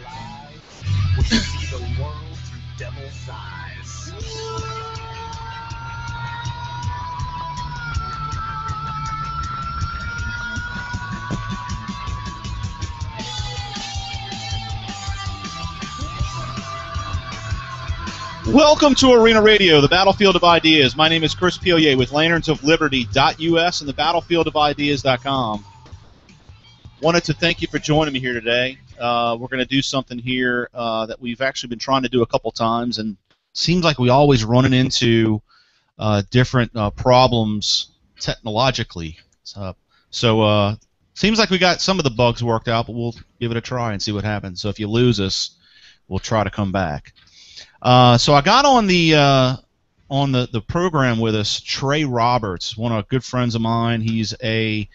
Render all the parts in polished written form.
lives, we see the world through devil's eyes. Welcome to Arena Radio, the battlefield of ideas. My name is Chris Pielier with lanternsofliberty.us and the battlefieldofideas.com. Wanted to thank you for joining me here today. We're going to do something here that we've actually been trying to do a couple times, and seems like we always running into different problems technologically. So seems like we got some of the bugs worked out, but we'll give it a try and see what happens. So if you lose us, we'll try to come back. So I got on the program with us Trey Roberts, one of our good friends of mine. He's a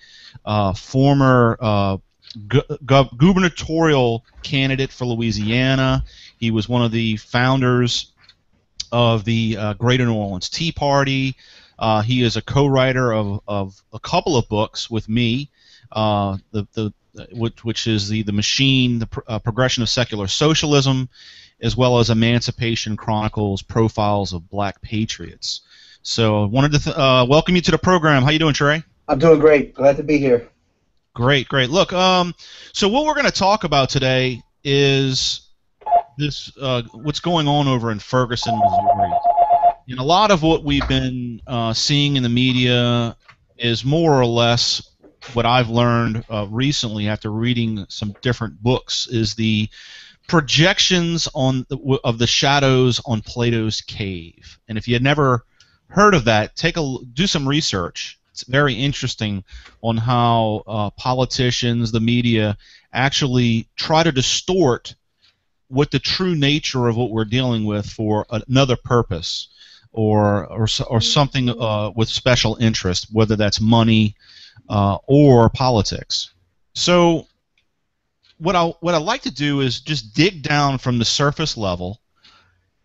former gubernatorial candidate for Louisiana. He was one of the founders of the Greater New Orleans Tea Party. He is a co-writer of a couple of books with me, which is the Machine, the Progression of Secular Socialism, as well as Emancipation Chronicles, Profiles of Black Patriots. So I wanted to welcome you to the program. How you doing, Trey? I'm doing great. Glad to be here. Great, great. Look, so what we're going to talk about today is this what's going on over in Ferguson, Missouri. And a lot of what we've been seeing in the media is more or less what I've learned recently after reading some different books is the projections of the shadows on Plato's cave. And if you had never heard of that, do some research. It's very interesting on how politicians, the media, actually try to distort what the true nature of what we're dealing with for another purpose or something with special interest, whether that's money or politics. So what I like to do is just dig down from the surface level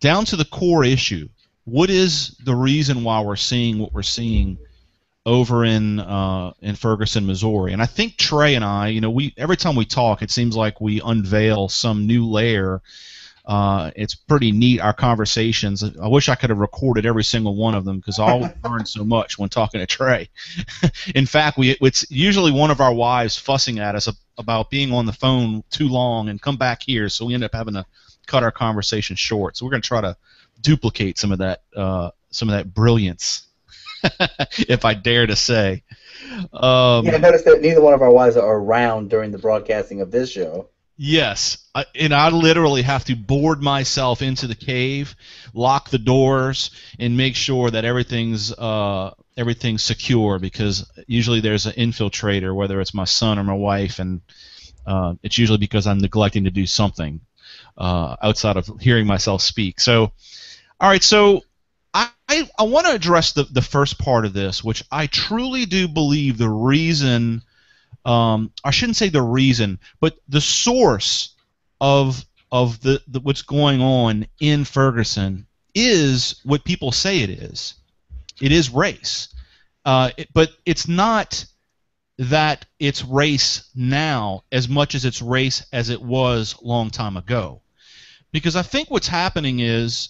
down to the core issue. What is the reason why we're seeing what we're seeing over in Ferguson, Missouri? And I think Trey and I, every time we talk, it seems like we unveil some new layer. It's pretty neat, our conversations. I wish I could have recorded every single one of them because I always learn so much when talking to Trey. In fact, it's usually one of our wives fussing at us about being on the phone too long and come back here, so we end up having to cut our conversation short. So we're going to try to duplicate some of that brilliance, if I dare to say. I noticed that neither one of our wives are around during the broadcasting of this show. Yes, and I literally have to board myself into the cave, lock the doors, and make sure that everything's secure, because usually there's an infiltrator, whether it's my son or my wife, and it's usually because I'm neglecting to do something outside of hearing myself speak. So, all right, so I want to address the first part of this, which I truly do believe the reason. I shouldn't say the reason, but the source of the what's going on in Ferguson is what people say it is. It is race, but it's not that it's race now as much as it's race as it was a long time ago. Because I think what's happening is,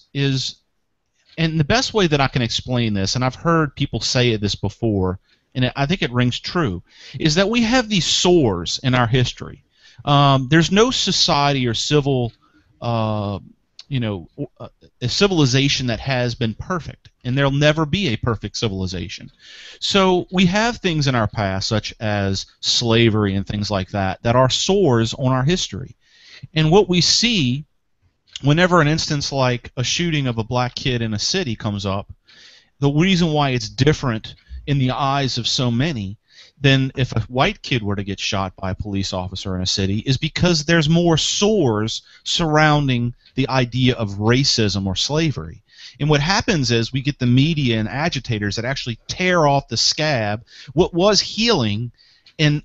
and the best way that I can explain this, and I've heard people say this before, and I think it rings true, is that we have these sores in our history. There's no society or a civilization that has been perfect, and there'll never be a perfect civilization. So we have things in our past, such as slavery and things like that, that are sores on our history. And what we see whenever an instance like a shooting of a black kid in a city comes up, the reason why it's different in the eyes of so many than if a white kid were to get shot by a police officer in a city is because there's more sores surrounding the idea of racism or slavery. And what happens is we get the media and agitators that actually tear off the scab, what was healing, and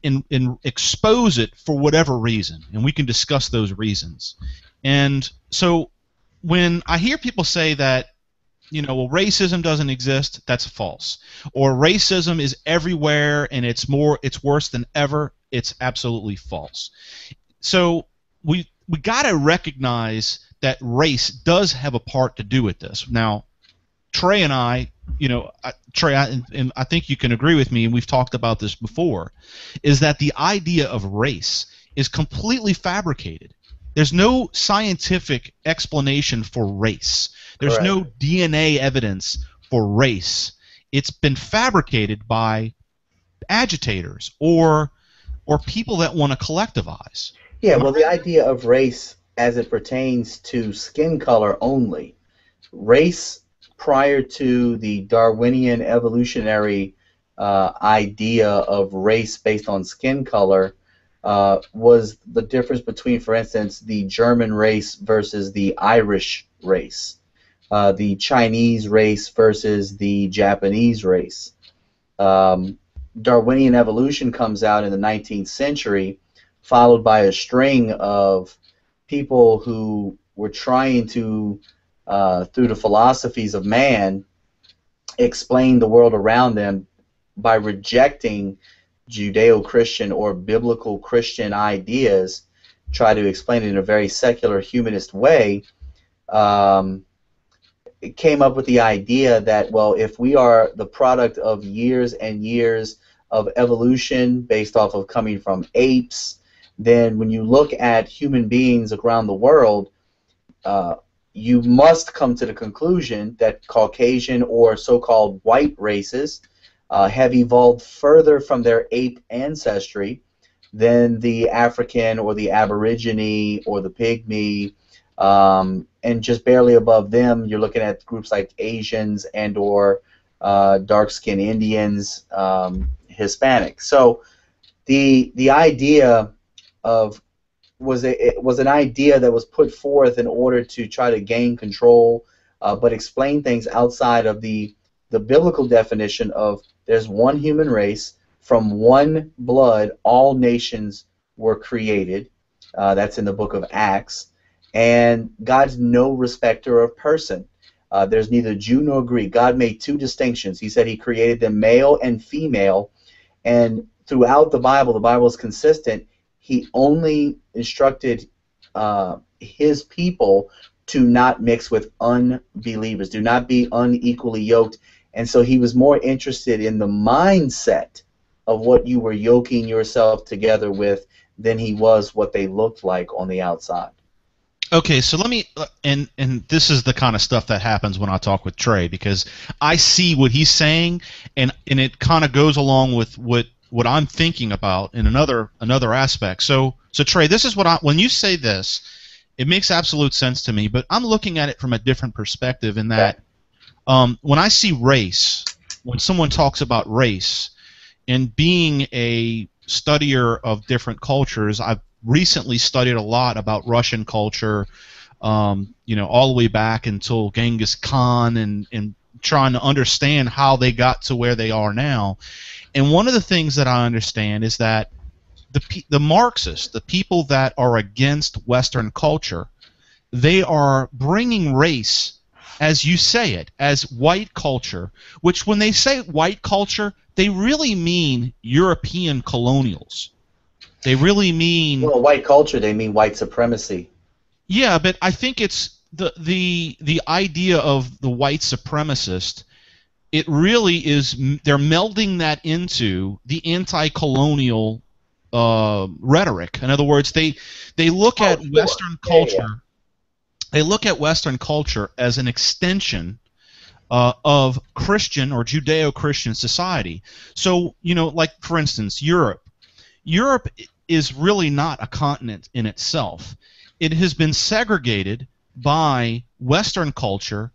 expose it for whatever reason. And we can discuss those reasons. And so when I hear people say that, well, racism doesn't exist, that's false. Or racism is everywhere and it's worse than ever, it's absolutely false. So we got to recognize that race does have a part to do with this. Now, Trey and I, Trey, and I think you can agree with me, and we've talked about this before, is that the idea of race is completely fabricated. There's no scientific explanation for race. There's Correct. no DNA evidence for race. It's been fabricated by agitators or people that want to collectivize. Yeah, well, the idea of race as it pertains to skin color only, race prior to the Darwinian evolutionary idea of race based on skin color was the difference between, for instance, the German race versus the Irish race, the Chinese race versus the Japanese race. Darwinian evolution comes out in the 19th century, followed by a string of people who were trying to, through the philosophies of man, explain the world around them by rejecting Judeo-Christian or biblical Christian ideas, try to explain it in a very secular humanist way. It came up with the idea that, well, if we are the product of years and years of evolution based off of coming from apes, then when you look at human beings around the world, you must come to the conclusion that Caucasian or so-called white races have evolved further from their ape ancestry than the African or the Aborigine or the Pygmy, and just barely above them, you're looking at groups like Asians and or dark-skinned Indians, Hispanic. So the idea of was an idea that was put forth in order to try to gain control, but explain things outside of the biblical definition of there's one human race, from one blood all nations were created. That's in the book of Acts. And God's no respecter of person. There's neither Jew nor Greek. God made two distinctions. He said he created them male and female. And throughout the Bible is consistent. He only instructed his people to not mix with unbelievers, do not be unequally yoked. And so he was more interested in the mindset of what you were yoking yourself together with than he was what they looked like on the outside. Okay, so let me, and this is the kind of stuff that happens when I talk with Trey, because I see what he's saying, and it kind of goes along with what I'm thinking about in another aspect. So Trey, this is what when you say this, it makes absolute sense to me, but I'm looking at it from a different perspective in that when I see race, when someone talks about race, and being a studier of different cultures, I've recently studied a lot about Russian culture, all the way back until Genghis Khan, and trying to understand how they got to where they are now. And one of the things that I understand is that the Marxists, the people that are against Western culture, they are bringing race, as you say it, as white culture, which when they say white culture, they really mean European colonials. They really mean... Well, white culture, they mean white supremacy. Yeah, but I think it's the idea of the white supremacist. It really is, they're melding that into the anti-colonial rhetoric. In other words, they look at Western culture. Yeah. They look at Western culture as an extension of Christian or Judeo-Christian society. So, like for instance, Europe. Europe is really not a continent in itself. It has been segregated by Western culture,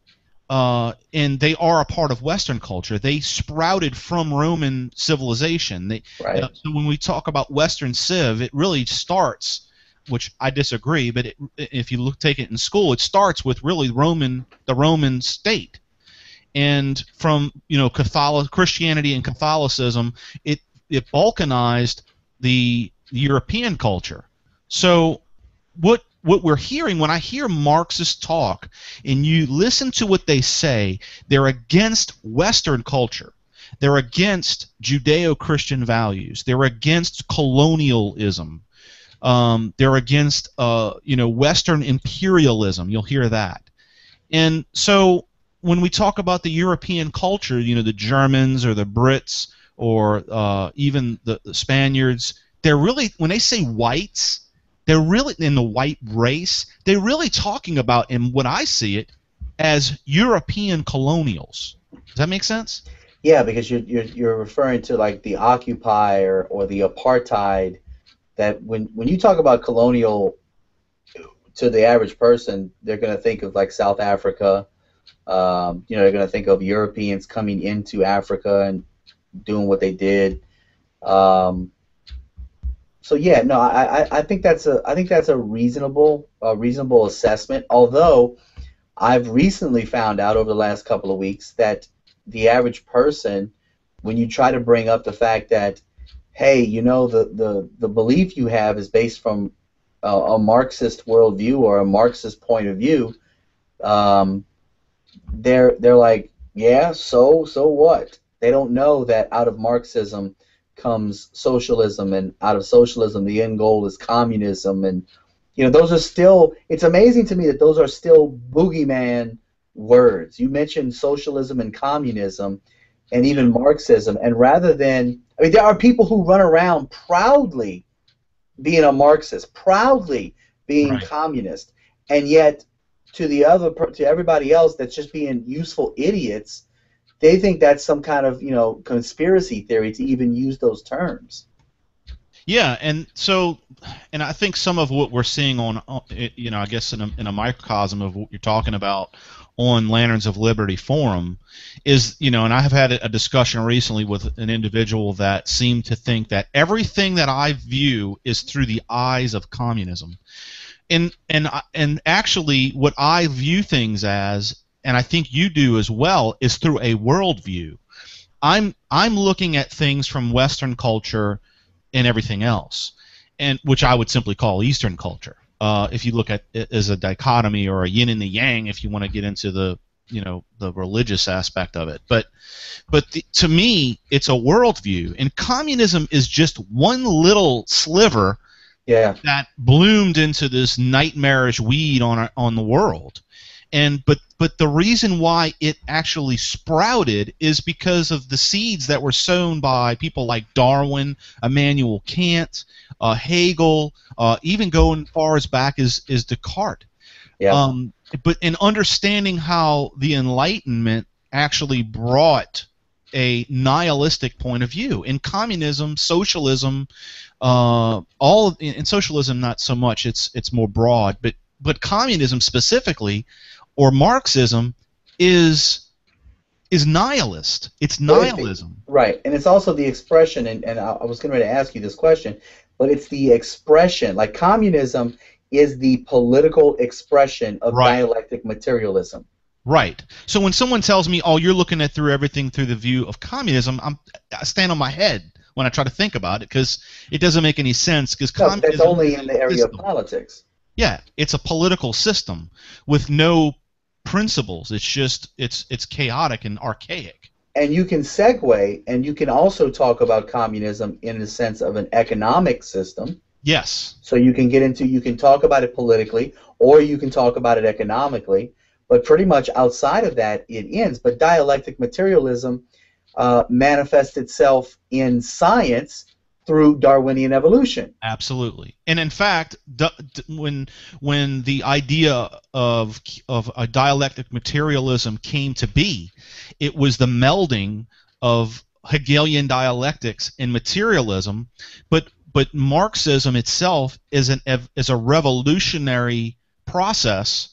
and they are a part of Western culture. They sprouted from Roman civilization. Right. So when we talk about Western Civ, it really starts, which I disagree, but if you take it in school, it starts with really the Roman state. And from Christianity and Catholicism, it balkanized the European culture. So what we're hearing, when I hear Marxists talk and you listen to what they say, they're against Western culture. They're against Judeo-Christian values. They're against colonialism. They're against Western imperialism. You'll hear that. And so when we talk about the European culture, the Germans or the Brits or even the Spaniards, they're really, when they say whites, they're really in the white race. They're really talking about, and when I see it, as European colonials. Does that make sense? Yeah, because you're referring to like the Occupy or the apartheid. That when you talk about colonial, to the average person, they're going to think of like South Africa. They're going to think of Europeans coming into Africa and doing what they did. So yeah, no, I think that's a reasonable assessment. Although I've recently found out over the last couple of weeks that the average person, when you try to bring up the fact that, hey, the belief you have is based from a Marxist worldview or a Marxist point of view, they're like, yeah, so what? They don't know that out of Marxism comes socialism, and out of socialism the end goal is communism, and those are still. It's amazing to me that those are still boogeyman words. You mentioned socialism and communism, and even Marxism, and rather than, there are people who run around proudly being a Marxist, proudly being Right. communist, and yet to everybody else that's just being useful idiots, they think that's some kind of conspiracy theory to even use those terms. Yeah, and I think some of what we're seeing I guess in a microcosm of what you're talking about on Lanterns of Liberty forum is, and I have had a discussion recently with an individual that seemed to think that everything that I view is through the eyes of communism. And actually what I view things as, and I think you do as well, is through a worldview. I'm looking at things from Western culture and everything else, and which I would simply call Eastern culture. If you look at it as a dichotomy or a yin and the yang, if you want to get into the religious aspect of it, but to me, it's a worldview, and communism is just one little sliver. Yeah. That bloomed into this nightmarish weed on the world, but the reason why it actually sprouted is because of the seeds that were sown by people like Darwin, Immanuel Kant, Hegel, even going far as back as Descartes. Yeah. But in understanding how the Enlightenment actually brought a nihilistic point of view. In communism, socialism, in socialism not so much. It's more broad, but communism specifically, or Marxism, is nihilist. It's nihilism. Right, and it's also the expression, and I was going to ask you this question, but it's the expression. Like communism is the political expression of dialectic materialism. Right. So when someone tells me, "Oh, you're looking at everything through the view of communism," I stand on my head when I try to think about it, because it doesn't make any sense. Because that's only in the area of politics. Yeah, it's a political system with no principles. It's just it's chaotic and archaic. And you can segue, and you can also talk about communism in the sense of an economic system. Yes. So you can talk about it politically, or you can talk about it economically. But pretty much outside of that, it ends. But dialectic materialism manifests itself in science through Darwinian evolution. Absolutely. And in fact, when the idea of a dialectic materialism came to be, it was the melding of Hegelian dialectics and materialism. But Marxism itself is a revolutionary process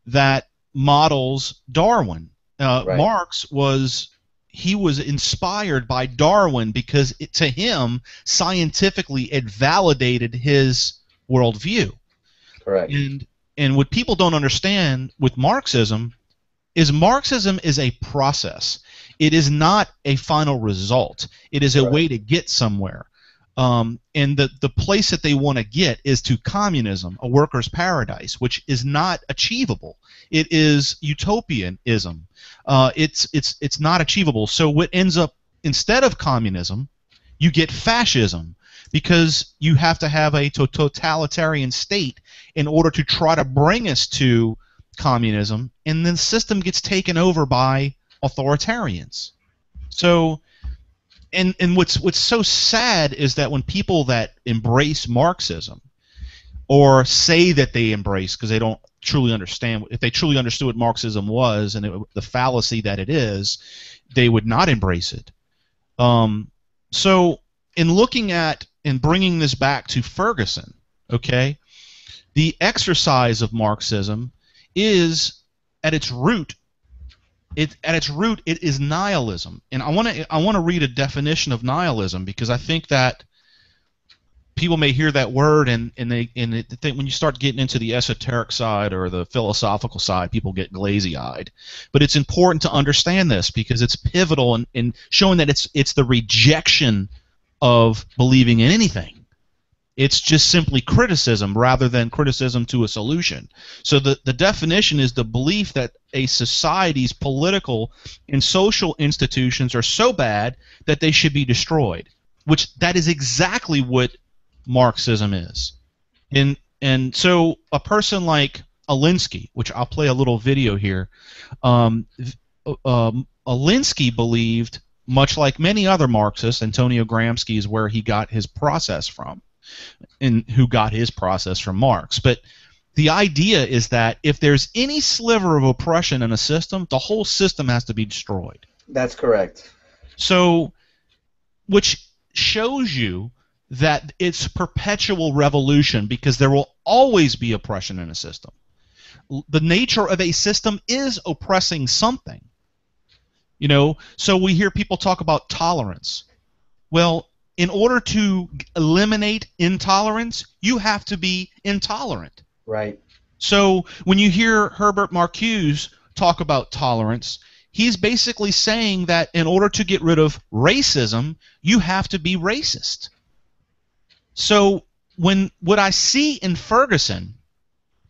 that models Darwin. Right. Marx was inspired by Darwin because to him, scientifically, it validated his worldview. Correct. And what people don't understand with Marxism is a process. It is not a final result. It is a way to get somewhere. And the place that they want to get is to communism, a worker's paradise, which is not achievable. It is utopianism. It's not achievable. So what ends up, instead of communism, you get fascism, because you have to have a totalitarian state in order to try to bring us to communism, and the system gets taken over by authoritarians. So, and what's so sad is that when people that embrace Marxism, or say that they embrace because they don't truly understand, if they truly understood what Marxism was and the fallacy that it is, they would not embrace it. So in looking at and bringing this back to Ferguson, okay, the exercise of Marxism is at its root. It is nihilism, and I want to read a definition of nihilism, because I think that people may hear that word and they think, when you start getting into the esoteric side or the philosophical side, people get glazy-eyed. But it's important to understand this because it's pivotal in showing that it's the rejection of believing in anything. It's just simply criticism rather than criticism to a solution. So the definition is the belief that a society's political and social institutions are so bad that they should be destroyed, which that is exactly what Marxism is. And so a person like Alinsky, which I'll play a little video here, Alinsky believed, much like many other Marxists, Antonio Gramsci is where he got his process from, and who got his process from Marx. But the idea is that if there's any sliver of oppression in a system, the whole system has to be destroyed. That's correct. So, which shows you that it's perpetual revolution, because there will always be oppression in a system. The nature of a system is oppressing something. You know, so we hear people talk about tolerance. Well, in order to eliminate intolerance, you have to be intolerant. Right. So when you hear Herbert Marcuse talk about tolerance, he's basically saying that in order to get rid of racism, you have to be racist. So what I see in Ferguson,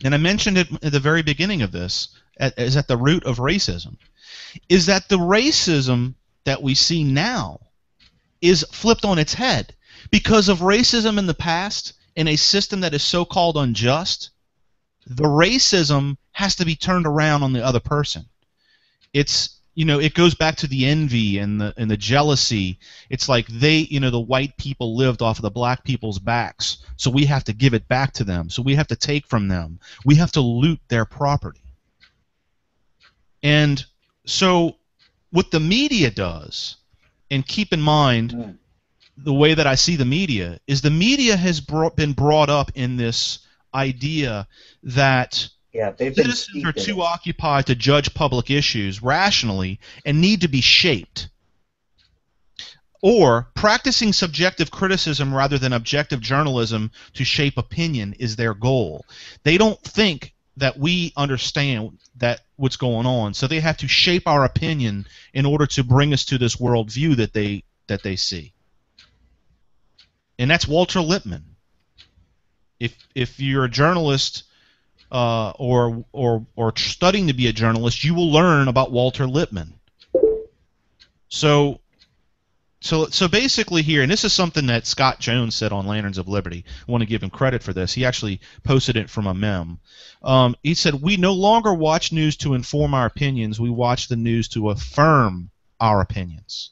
and I mentioned it at the very beginning of this, is at the root of racism, is that the racism that we see now is flipped on its head. Because of racism in the past, in a system that is so-called unjust, the racism has to be turned around on the other person. It's, you know, it goes back to the envy and the jealousy. It's like the white people lived off of the black people's backs, so we have to give it back to them. So we have to take from them. We have to loot their property. And so what the media does, and keep in mind the way that I see the media, is the media has been brought up in this idea that citizens are too occupied to judge public issues rationally and need to be shaped. Or practicing subjective criticism rather than objective journalism to shape opinion is their goal. They don't think that we understand that what's going on, so they have to shape our opinion in order to bring us to this worldview that they see. And that's Walter Lippmann. If you're a journalist or studying to be a journalist, you will learn about Walter Lippmann. So basically here, and this is something that Scott Jones said on Lanterns of Liberty. I want to give him credit for this. He actually posted it from a meme. He said, "We no longer watch news to inform our opinions. We watch the news to affirm our opinions."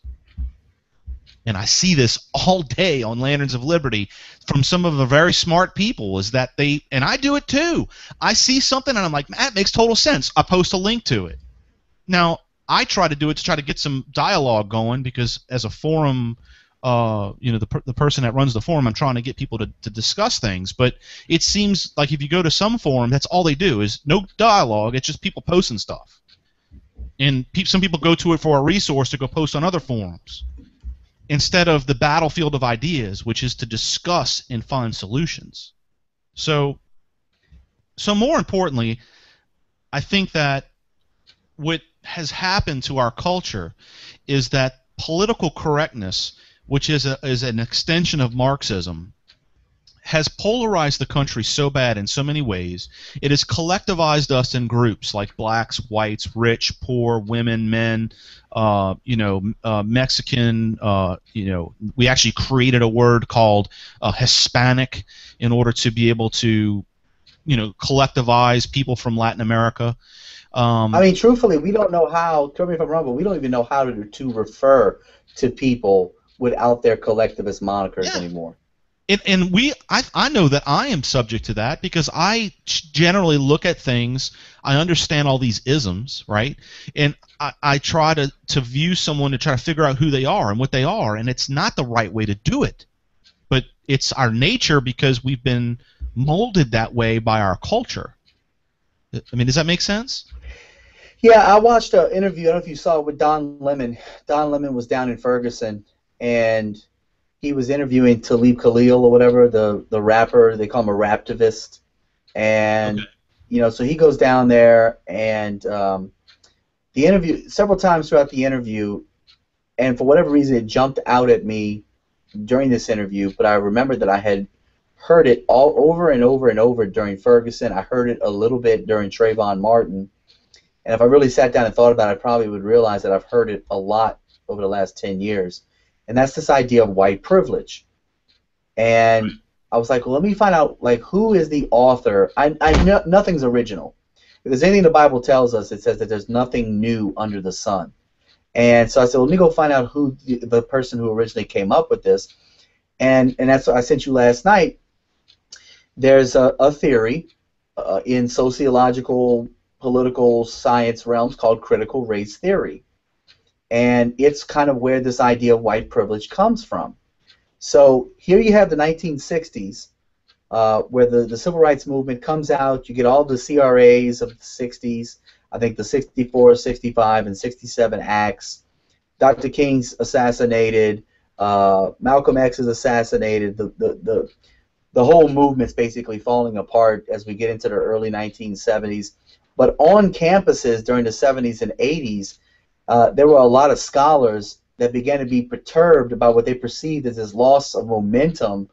And I see this all day on Lanterns of Liberty from some of the very smart people, is that and I do it too. I see something and I'm like, that makes total sense. I post a link to it. Now, I try to do it to try to get some dialogue going, because as a forum, the person that runs the forum, I'm trying to get people to discuss things. But it seems like if you go to some forum, that's all they do is no dialogue. It's just people posting stuff. And some people go to it for a resource to go post on other forums, instead of the battlefield of ideas, which is to discuss and find solutions. So more importantly, I think that what has happened to our culture is that political correctness, which is an extension of Marxism, has polarized the country so bad in so many ways. It has collectivized us in groups like blacks, whites, rich, poor, women, men, Mexican. We actually created a word called Hispanic in order to be able to, collectivize people from Latin America. I mean, truthfully, we don't know how. Correct me if I'm wrong, but we don't even know how to refer to people without their collectivist monikers anymore. And I know that I am subject to that because I generally look at things. I understand all these isms, right? And I try to view someone to try to figure out who they are and what they are, and it's not the right way to do it. But it's our nature because we've been molded that way by our culture. I mean, does that make sense? Yeah, I watched an interview. I don't know if you saw it with Don Lemon. Don Lemon was down in Ferguson, and he was interviewing Talib Khalil or whatever, the rapper. They call him a raptivist. And, so he goes down there, and the interview, several times throughout the interview, and for whatever reason it jumped out at me during this interview, but I remembered that I had heard it all over and over and over during Ferguson. I heard it a little bit during Trayvon Martin. And if I really sat down and thought about it, I probably would realize that I've heard it a lot over the last 10 years. And that's this idea of white privilege. And I was like, well, let me find out, who is the author? I know nothing's original. If there's anything the Bible tells us, it says that there's nothing new under the sun. And so I said, well, let me go find out who the person who originally came up with this. And that's what I sent you last night. There's a theory in sociological, political science realms called critical race theory. And it's kind of where this idea of white privilege comes from. So here you have the 1960s, where the civil rights movement comes out. You get all the CRAs of the 60s, I think the 64, 65, and 67 acts. Dr. King's assassinated. Malcolm X is assassinated. The whole movement's basically falling apart as we get into the early 1970s. But on campuses during the 70s and 80s, there were a lot of scholars that began to be perturbed about what they perceived as this loss of momentum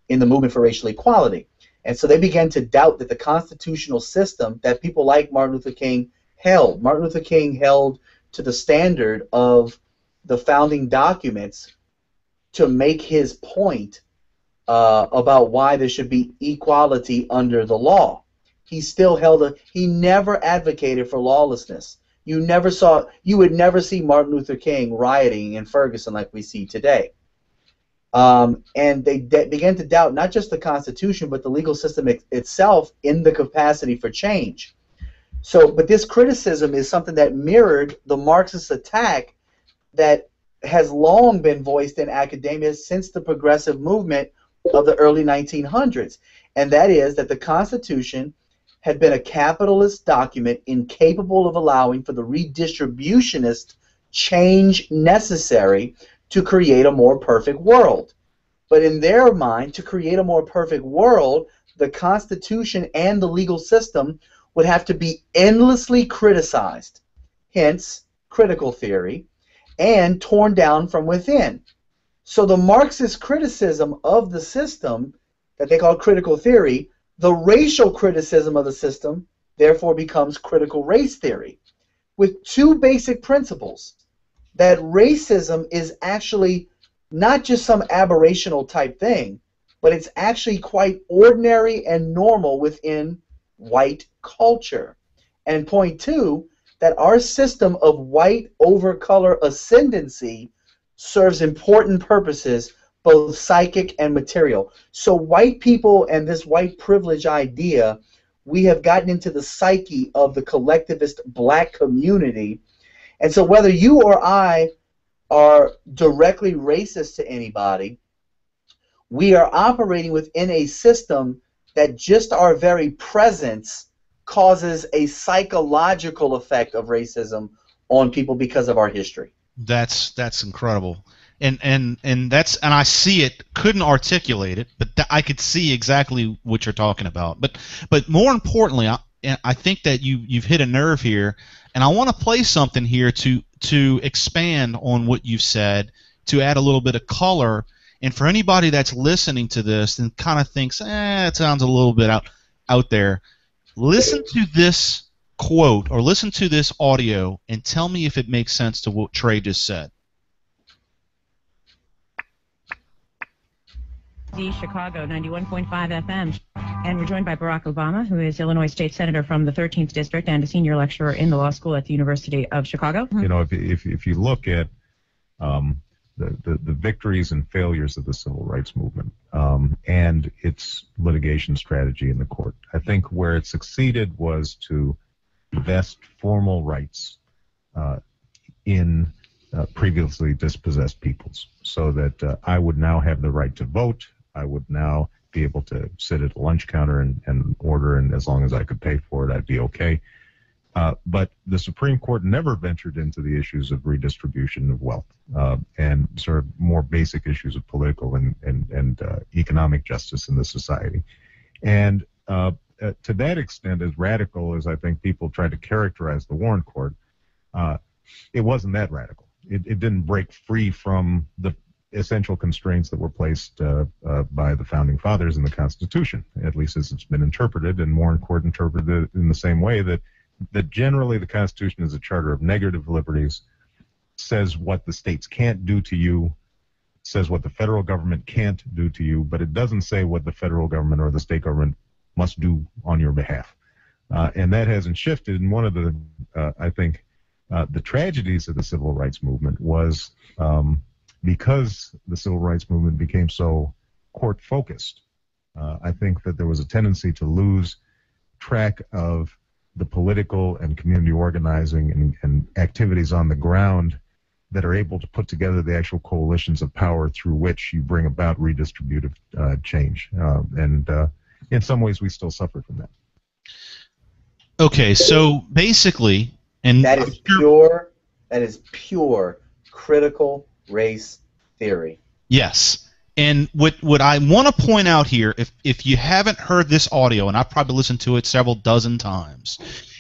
in the movement for racial equality. And so they began to doubt that the constitutional system that people like Martin Luther King held to the standard of the founding documents to make his point about why there should be equality under the law. He still he never advocated for lawlessness. You would never see Martin Luther King rioting in Ferguson like we see today. And they began to doubt not just the Constitution, but the legal system itself in the capacity for change. But this criticism is something that mirrored the Marxist attack that has long been voiced in academia since the progressive movement of the early 1900s. And that is that the Constitution had been a capitalist document incapable of allowing for the redistributionist change necessary to create a more perfect world. But in their mind, to create a more perfect world, the Constitution and the legal system would have to be endlessly criticized, hence critical theory, and torn down from within. So the Marxist criticism of the system that they call critical theory, the racial criticism of the system, therefore becomes critical race theory, with two basic principles: that racism is actually not just some aberrational type thing, but it's actually quite ordinary and normal within white culture. And point two, that our system of white over color ascendancy serves important purposes, both psychic and material. So white people and this white privilege idea, we have gotten into the psyche of the collectivist black community. And so whether you or I are directly racist to anybody, we are operating within a system that just our very presence causes a psychological effect of racism on people because of our history. That's incredible. And I see it. Couldn't articulate it, but I could see exactly what you're talking about. But more importantly, I think that you've hit a nerve here, and I want to play something here to expand on what you've said, to add a little bit of color And for anybody that's listening to this and kind of thinks, it sounds a little bit out there, listen to this quote or listen to this audio and tell me if it makes sense to what Trey just said. Chicago 91.5 FM. And we're joined by Barack Obama, who is Illinois State Senator from the 13th District and a senior lecturer in the law school at the University of Chicago. You know, if you look at the victories and failures of the civil rights movement and its litigation strategy in the court, I think where it succeeded was to vest formal rights in previously dispossessed peoples, so that I would now have the right to vote. I would now be able to sit at a lunch counter and order, and as long as I could pay for it, I'd be okay. But the Supreme Court never ventured into the issues of redistribution of wealth and sort of more basic issues of political and economic justice in the society. And to that extent, as radical as I think people tried to characterize the Warren Court, it wasn't that radical. It didn't break free from the essential constraints that were placed by the Founding Fathers in the Constitution, at least as it's been interpreted, and Warren Court interpreted it in the same way, that generally the Constitution is a charter of negative liberties, says what the states can't do to you, says what the federal government can't do to you, but it doesn't say what the federal government or the state government must do on your behalf. And that hasn't shifted. And one of the, I think, the tragedies of the civil rights movement was because the civil rights movement became so court-focused, I think that there was a tendency to lose track of the political and community organizing and activities on the ground that are able to put together the actual coalitions of power through which you bring about redistributive change. And in some ways, we still suffer from that. Okay, so basically, and that is pure critical race theory. Yes. And what I want to point out here, if you haven't heard this audio, and I've probably listened to it several dozen times,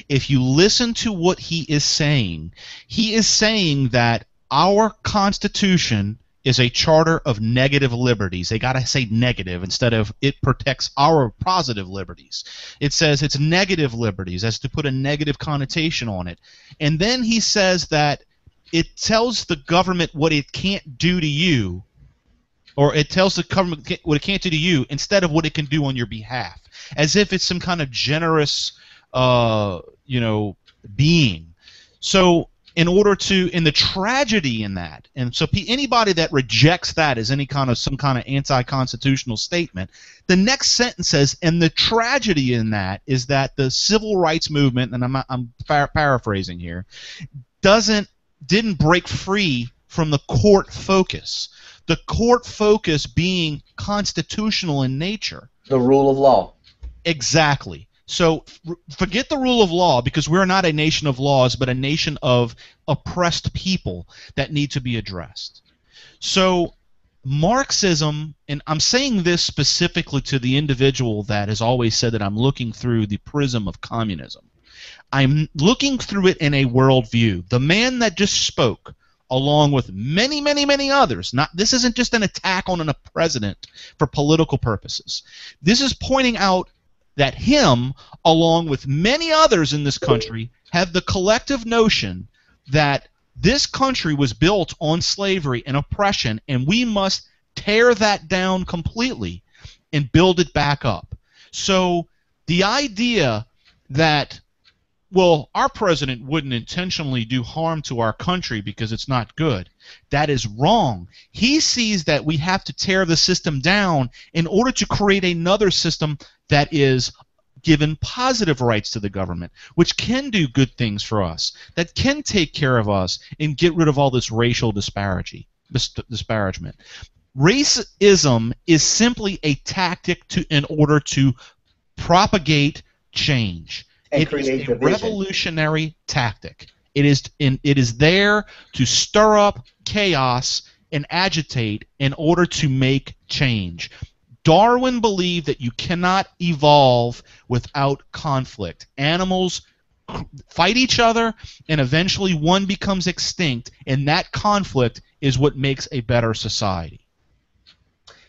if you listen to what he is saying that our Constitution is a charter of negative liberties. They got to say negative instead of it protects our positive liberties. It says it's negative liberties, as to put a negative connotation on it. And then he says that it tells the government what it can't do to you, or it tells the government what it can't do to you instead of what it can do on your behalf, as if it's some kind of generous, being. So in the tragedy in that, and so anybody that rejects that as some kind of anti-constitutional statement, the next sentence says, and the tragedy in that is that the civil rights movement, and I'm paraphrasing here, didn't break free from the court focus. The court focus being constitutional in nature. The rule of law. Exactly. So forget the rule of law, because we're not a nation of laws, but a nation of oppressed people that need to be addressed. So Marxism, and I'm saying this specifically to the individual that has always said that I'm looking through the prism of communism. I'm looking through it in a worldview. The man that just spoke, along with many, many, many others. This isn't just an attack on a president for political purposes. This is pointing out that him, along with many others in this country, have the collective notion that this country was built on slavery and oppression, and we must tear that down completely and build it back up. So the idea that, well, our president wouldn't intentionally do harm to our country because it's not good, that is wrong. He sees that we have to tear the system down in order to create another system that is given positive rights to the government, which can do good things for us, that can take care of us and get rid of all this racial disparagement. Racism is simply a tactic in order to propagate change. It is a revolutionary tactic. It is there to stir up chaos and agitate in order to make change. Darwin believed that you cannot evolve without conflict. Animals fight each other, and eventually one becomes extinct, and that conflict is what makes a better society.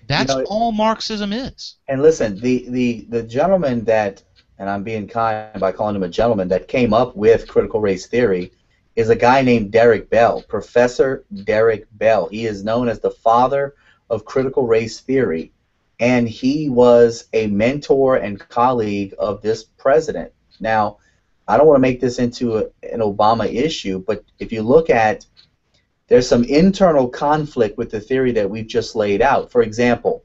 That's all Marxism is. And listen, the gentleman that, and I'm being kind by calling him a gentleman, that came up with critical race theory is a guy named Derek Bell, Professor Derek Bell. He is known as the father of critical race theory, and he was a mentor and colleague of this president. Now, I don't want to make this into an Obama issue, but if you look at, there's some internal conflict with the theory that we've just laid out. For example,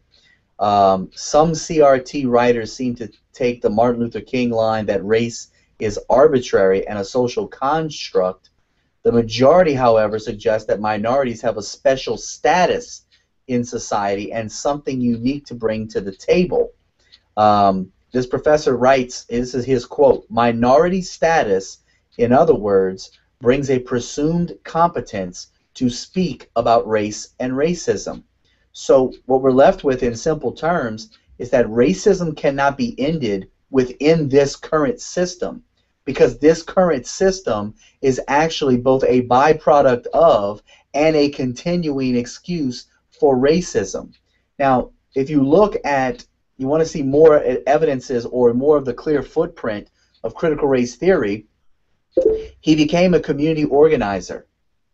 some CRT writers seem to take the Martin Luther King line that race is arbitrary and a social construct. The majority, however, suggests that minorities have a special status in society and something unique to bring to the table. This professor writes, this is his quote, "Minority status, in other words, brings a presumed competence to speak about race and racism." So what we're left with in simple terms is that racism cannot be ended within this current system, because this current system is actually both a byproduct of and a continuing excuse for racism. Now, if you look at, you want to see more evidences or more of the clear footprint of critical race theory, he became a community organizer.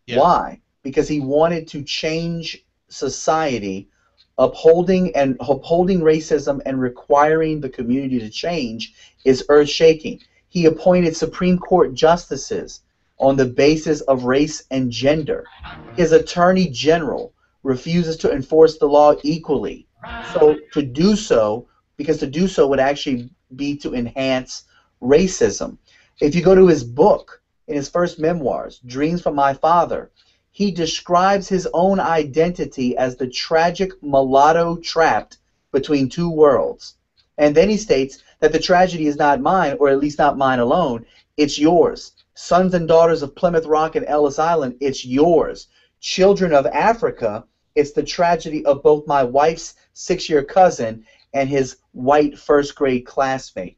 Yeah. Why? Because he wanted to change society. Upholding racism and requiring the community to change is earth-shaking. He appointed Supreme Court justices on the basis of race and gender. His Attorney General refuses to enforce the law equally. So to do so, because to do so would actually be to enhance racism. If you go to his book, in his first memoirs, Dreams from My Father, he describes his own identity as the tragic mulatto trapped between two worlds. And then he states that the tragedy is not mine, or at least not mine alone, it's yours. Sons and daughters of Plymouth Rock and Ellis Island, it's yours. Children of Africa, it's the tragedy of both my wife's 6-year cousin and his white first-grade classmate.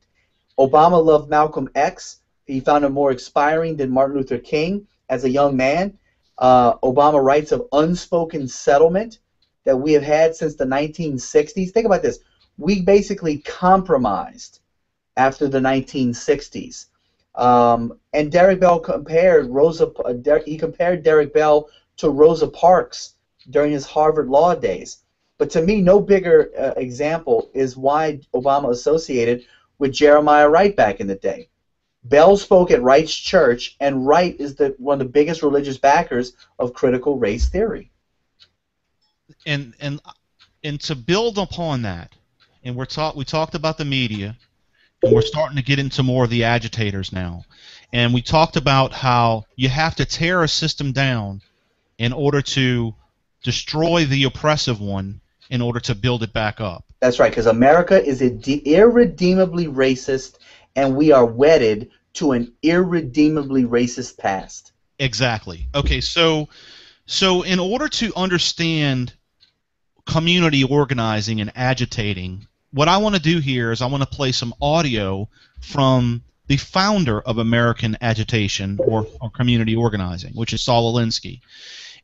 Obama loved Malcolm X. He found him more inspiring than Martin Luther King as a young man. Obama writes of unspoken settlement that we have had since the 1960s. Think about this. We basically compromised after the 1960s. And Derek Bell compared Derek Bell to Rosa Parks during his Harvard Law days. But to me, no bigger example is why Obama associated with Jeremiah Wright back in the day. Bell spoke at Wright's church, and Wright is one of the biggest religious backers of critical race theory. And to build upon that, and we talked about the media, and we're starting to get into more of the agitators now. And we talked about how you have to tear a system down in order to destroy the oppressive one in order to build it back up. That's right, because America is irredeemably racist, and we are wedded to an irredeemably racist past. Exactly. Okay, so in order to understand community organizing and agitating, what I want to do here is I want to play some audio from the founder of American agitation or community organizing, which is Saul Alinsky.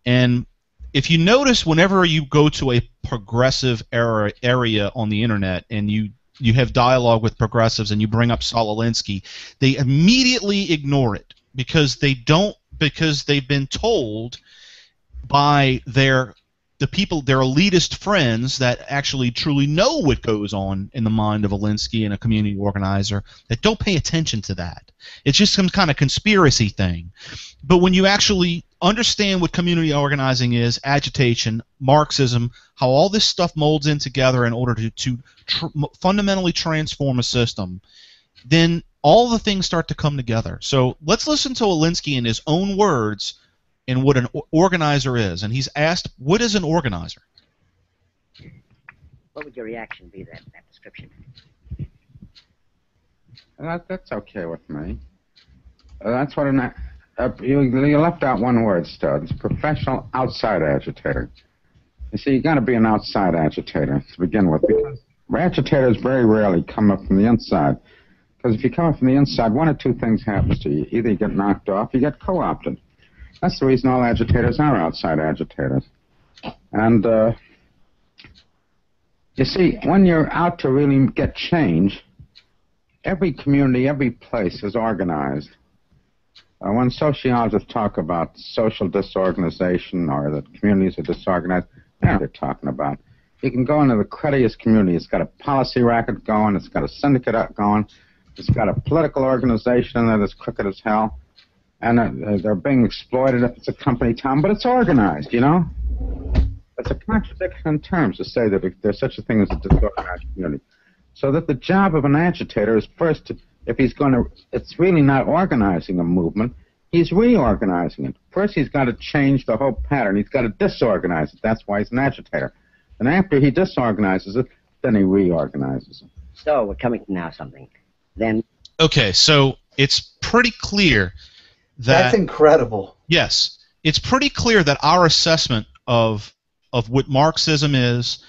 And if you notice, whenever you go to a progressive area on the internet and you have dialogue with progressives and you bring up Saul Alinsky, they immediately ignore it because they've been told by their elitist friends that actually truly know what goes on in the mind of Alinsky and a community organizer, that don't pay attention to that. It's just some kind of conspiracy thing. But when you actually understand what community organizing is, agitation, Marxism, how all this stuff molds in together in order to fundamentally transform a system, then all the things start to come together. So let's listen to Alinsky in his own words in what an organizer is. And he's asked, what is an organizer? What would your reaction be to that description? That's okay with me. That's what you left out one word, Stud. It's professional outside agitator. You see, you got to be an outside agitator to begin with, because agitators very rarely come up from the inside. Because if you come up from the inside, one of two things happens to you. Either you get knocked off, you get co-opted. That's the reason all agitators are outside agitators. And You see, when you're out to really get change, every community, every place is organized. When sociologists talk about social disorganization or that communities are disorganized, you know what they're talking about. You can go into the cruddiest community. It's got a policy racket going. It's got a syndicate going. It's got a political organization that's crooked as hell. And they're being exploited. It's a company town, but it's organized, you know? It's a contradiction in terms to say that there's such a thing as a disorganized community. So that the job of an agitator is first to, if he's going to, it's really not organizing a movement, he's reorganizing it. First he's got to change the whole pattern. He's got to disorganize it. That's why he's an agitator. And after he disorganizes it, then he reorganizes it. So we're coming to now something. Then. Okay, so it's pretty clear that... That's incredible. Yes, it's pretty clear that our assessment of what Marxism is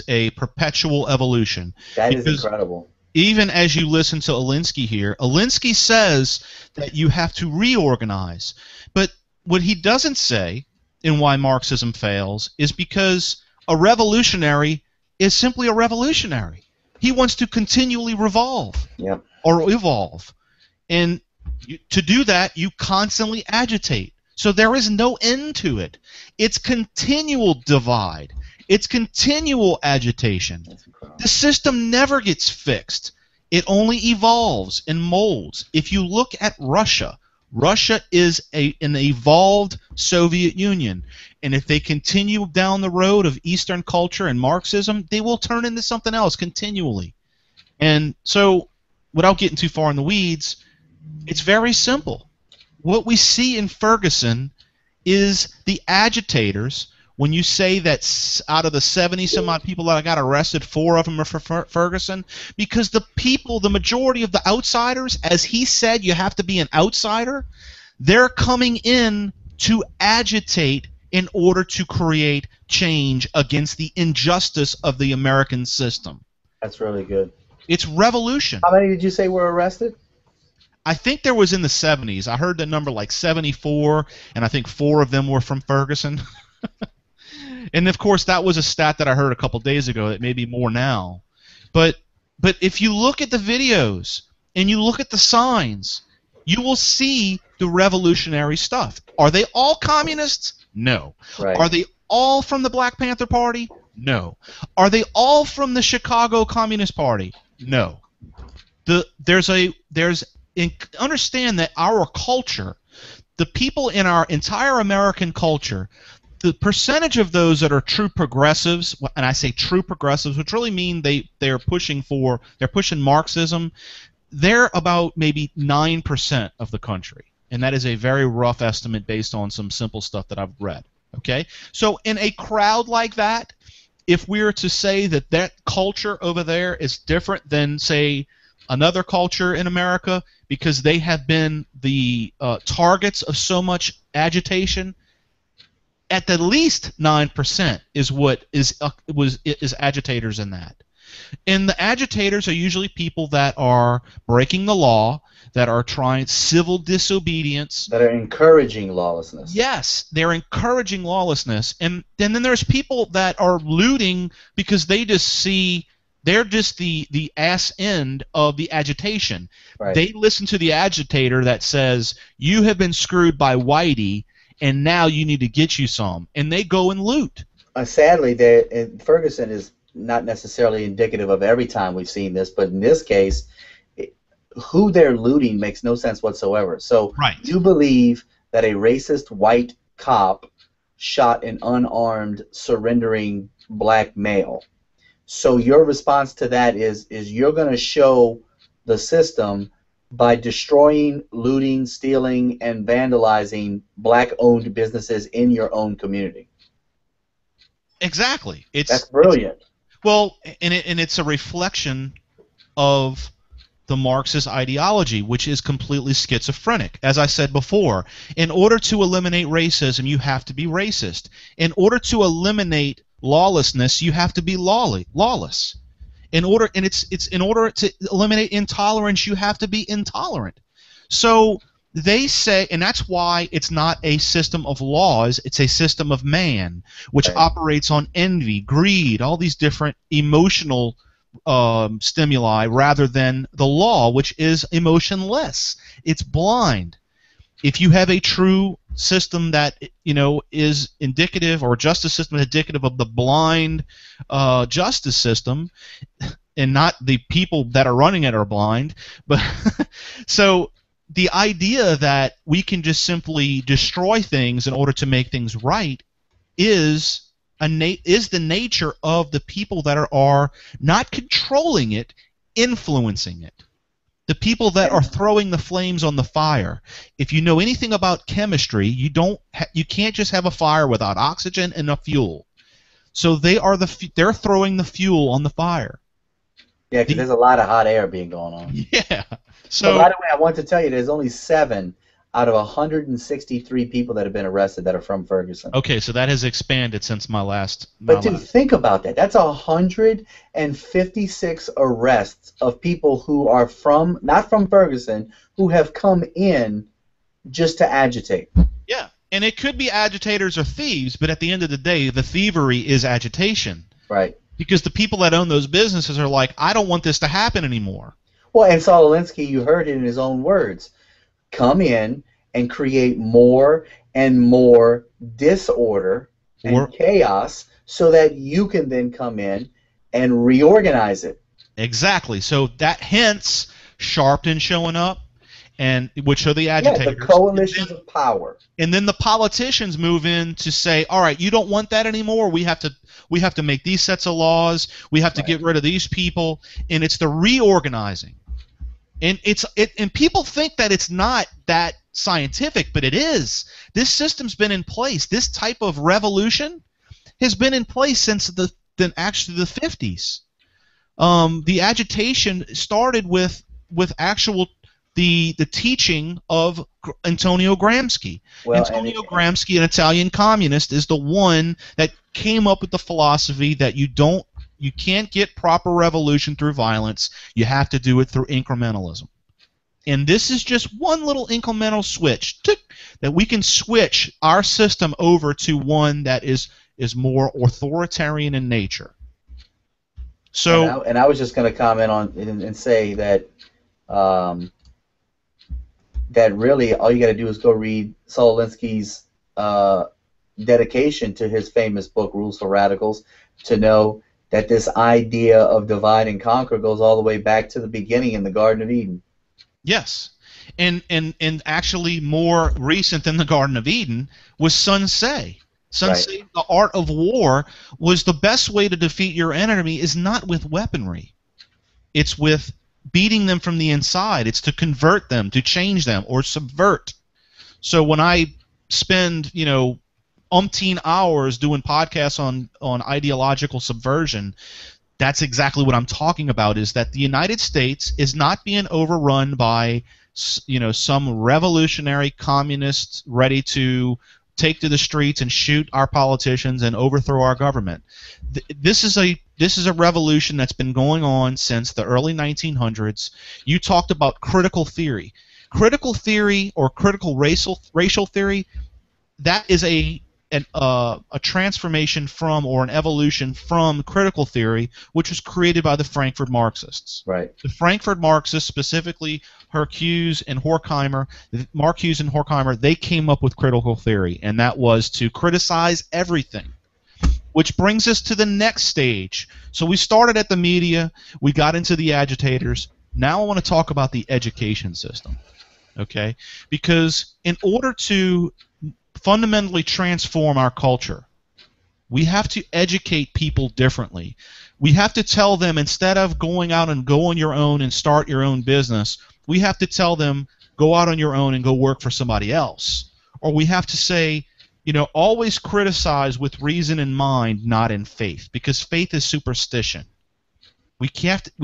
a perpetual evolution. That is incredible. Even as you listen to Alinsky here, Alinsky says that you have to reorganize. But what he doesn't say in why Marxism fails is because a revolutionary is simply a revolutionary. He wants to continually revolve or evolve. And to do that, you constantly agitate. So there is no end to it. It's continual divide. It's continual agitation. The system never gets fixed. It only evolves and molds. If you look at Russia, Russia is an evolved Soviet Union. And if they continue down the road of Eastern culture and Marxism, they will turn into something else continually. And so, without getting too far in the weeds, it's very simple. What we see in Ferguson is the agitators. When you say that out of the 70-some-odd people that got arrested, 4 of them are for Ferguson, because the people, the majority of the outsiders, as he said, you have to be an outsider, they're coming in to agitate in order to create change against the injustice of the American system. That's really good. It's revolution. How many did you say were arrested? I think there was in the 70s. I heard the number like 74, and I think 4 of them were from Ferguson. And of course, that was a stat that I heard a couple days ago. It may be more now. But if you look at the videos and you look at the signs, you will see the revolutionary stuff. Are they all communists? No. Right. Are they all from the Black Panther Party? No. Are they all from the Chicago Communist Party? No. Understand that our culture, the people in our entire American culture, the percentage of those that are true progressives, and I say true progressives, which really mean they're pushing Marxism, they're about maybe 9% of the country. And that is a very rough estimate based on some simple stuff that I've read. Okay? So in a crowd like that, if we were to say that that culture over there is different than, say, another culture in America because they have been the targets of so much agitation, at the least 9% is what is agitators in that. And the agitators are usually people that are breaking the law, that are trying civil disobedience. That are encouraging lawlessness. Yes, they're encouraging lawlessness. And then there's people that are looting because they just see they're just the ass end of the agitation. Right. They listen to the agitator that says, you have been screwed by Whitey, and now you need to get you some. And they go and loot. Sadly, Ferguson is not necessarily indicative of every time we've seen this, but in this case, who they're looting makes no sense whatsoever. So you believe that a racist white cop shot an unarmed, surrendering black male. So your response to that is you're going to show the system by destroying, looting, stealing, and vandalizing black-owned businesses in your own community. Exactly. That's brilliant. And it's a reflection of the Marxist ideology, which is completely schizophrenic. As I said before, in order to eliminate racism, you have to be racist. In order to eliminate lawlessness, you have to be lawless. In order to eliminate intolerance, you have to be intolerant. So they say, and that's why it's not a system of laws, it's a system of man, which Right. operates on envy, greed, all these different emotional stimuli, rather than the law, which is emotionless. It's blind. If you have a true system that is indicative, or justice system indicative of the blind justice system, and not the people that are running it are blind, but so the idea that we can just simply destroy things in order to make things right is the nature of the people that are not controlling it, influencing it. The people that are throwing the flames on the fire. If you know anything about chemistry, you can't just have a fire without oxygen and a fuel. So they're throwing the fuel on the fire. Yeah, because there's a lot of hot air being going on. Yeah. So, by the way, I want to tell you, there's only 7 out of 163 people that have been arrested that are from Ferguson. Okay, so that has expanded since my last. But dude, think about that. That's 156 arrests of people who are not from Ferguson, who have come in just to agitate. Yeah, and it could be agitators or thieves, but at the end of the day, the thievery is agitation. Right. Because the people that own those businesses are like, I don't want this to happen anymore. Well, and Saul Alinsky, you heard it in his own words, come in and create more and more disorder and chaos so that you can then come in and reorganize it. Exactly. So that hence Sharpton showing up, and which are the agitators. Yeah, the coalitions of power. And then the politicians move in to say, all right, you don't want that anymore. We have to make these sets of laws. We have to get rid of these people, and it's the reorganizing. And and people think that it's not that scientific, but it is. This system's been in place. This type of revolution has been in place since actually the 50s. The agitation started with actual the teaching of Antonio Gramsci. Well, Antonio Gramsci, an Italian communist, is the one that came up with the philosophy that you can't get proper revolution through violence. You have to do it through incrementalism. And this is just one little incremental switch that we can switch our system over to one that is more authoritarian in nature. So, and I was just going to comment on and say that that really all you got to do is go read Saul Alinsky's dedication to his famous book Rules for Radicals to know that this idea of divide and conquer goes all the way back to the beginning in the Garden of Eden. Yes. And actually more recent than the Garden of Eden was Sun Tzu. Sun Tzu, the art of war, was the best way to defeat your enemy is not with weaponry. It's with beating them from the inside. It's to convert them, to change them, or subvert. So when I spend, umpteen hours doing podcasts on ideological subversion, that's exactly what I'm talking about, is that the United States is not being overrun by some revolutionary communist ready to take to the streets and shoot our politicians and overthrow our government. This is a revolution that's been going on since the early 1900s. You talked about critical theory. Critical theory or critical racial theory, that is a transformation from, or an evolution from, critical theory, which was created by the Frankfurt Marxists. Right. The Frankfurt Marxists, specifically Marcuse and Horkheimer, they came up with critical theory, and that was to criticize everything. Which brings us to the next stage. So we started at the media, we got into the agitators. Now I want to talk about the education system. Okay? Because in order to fundamentally transform our culture, we have to educate people differently. We have to tell them, instead of going out and go on your own and start your own business, we have to tell them, go out on your own and go work for somebody else. Or we have to say, always criticize with reason in mind, not in faith, because faith is superstition. We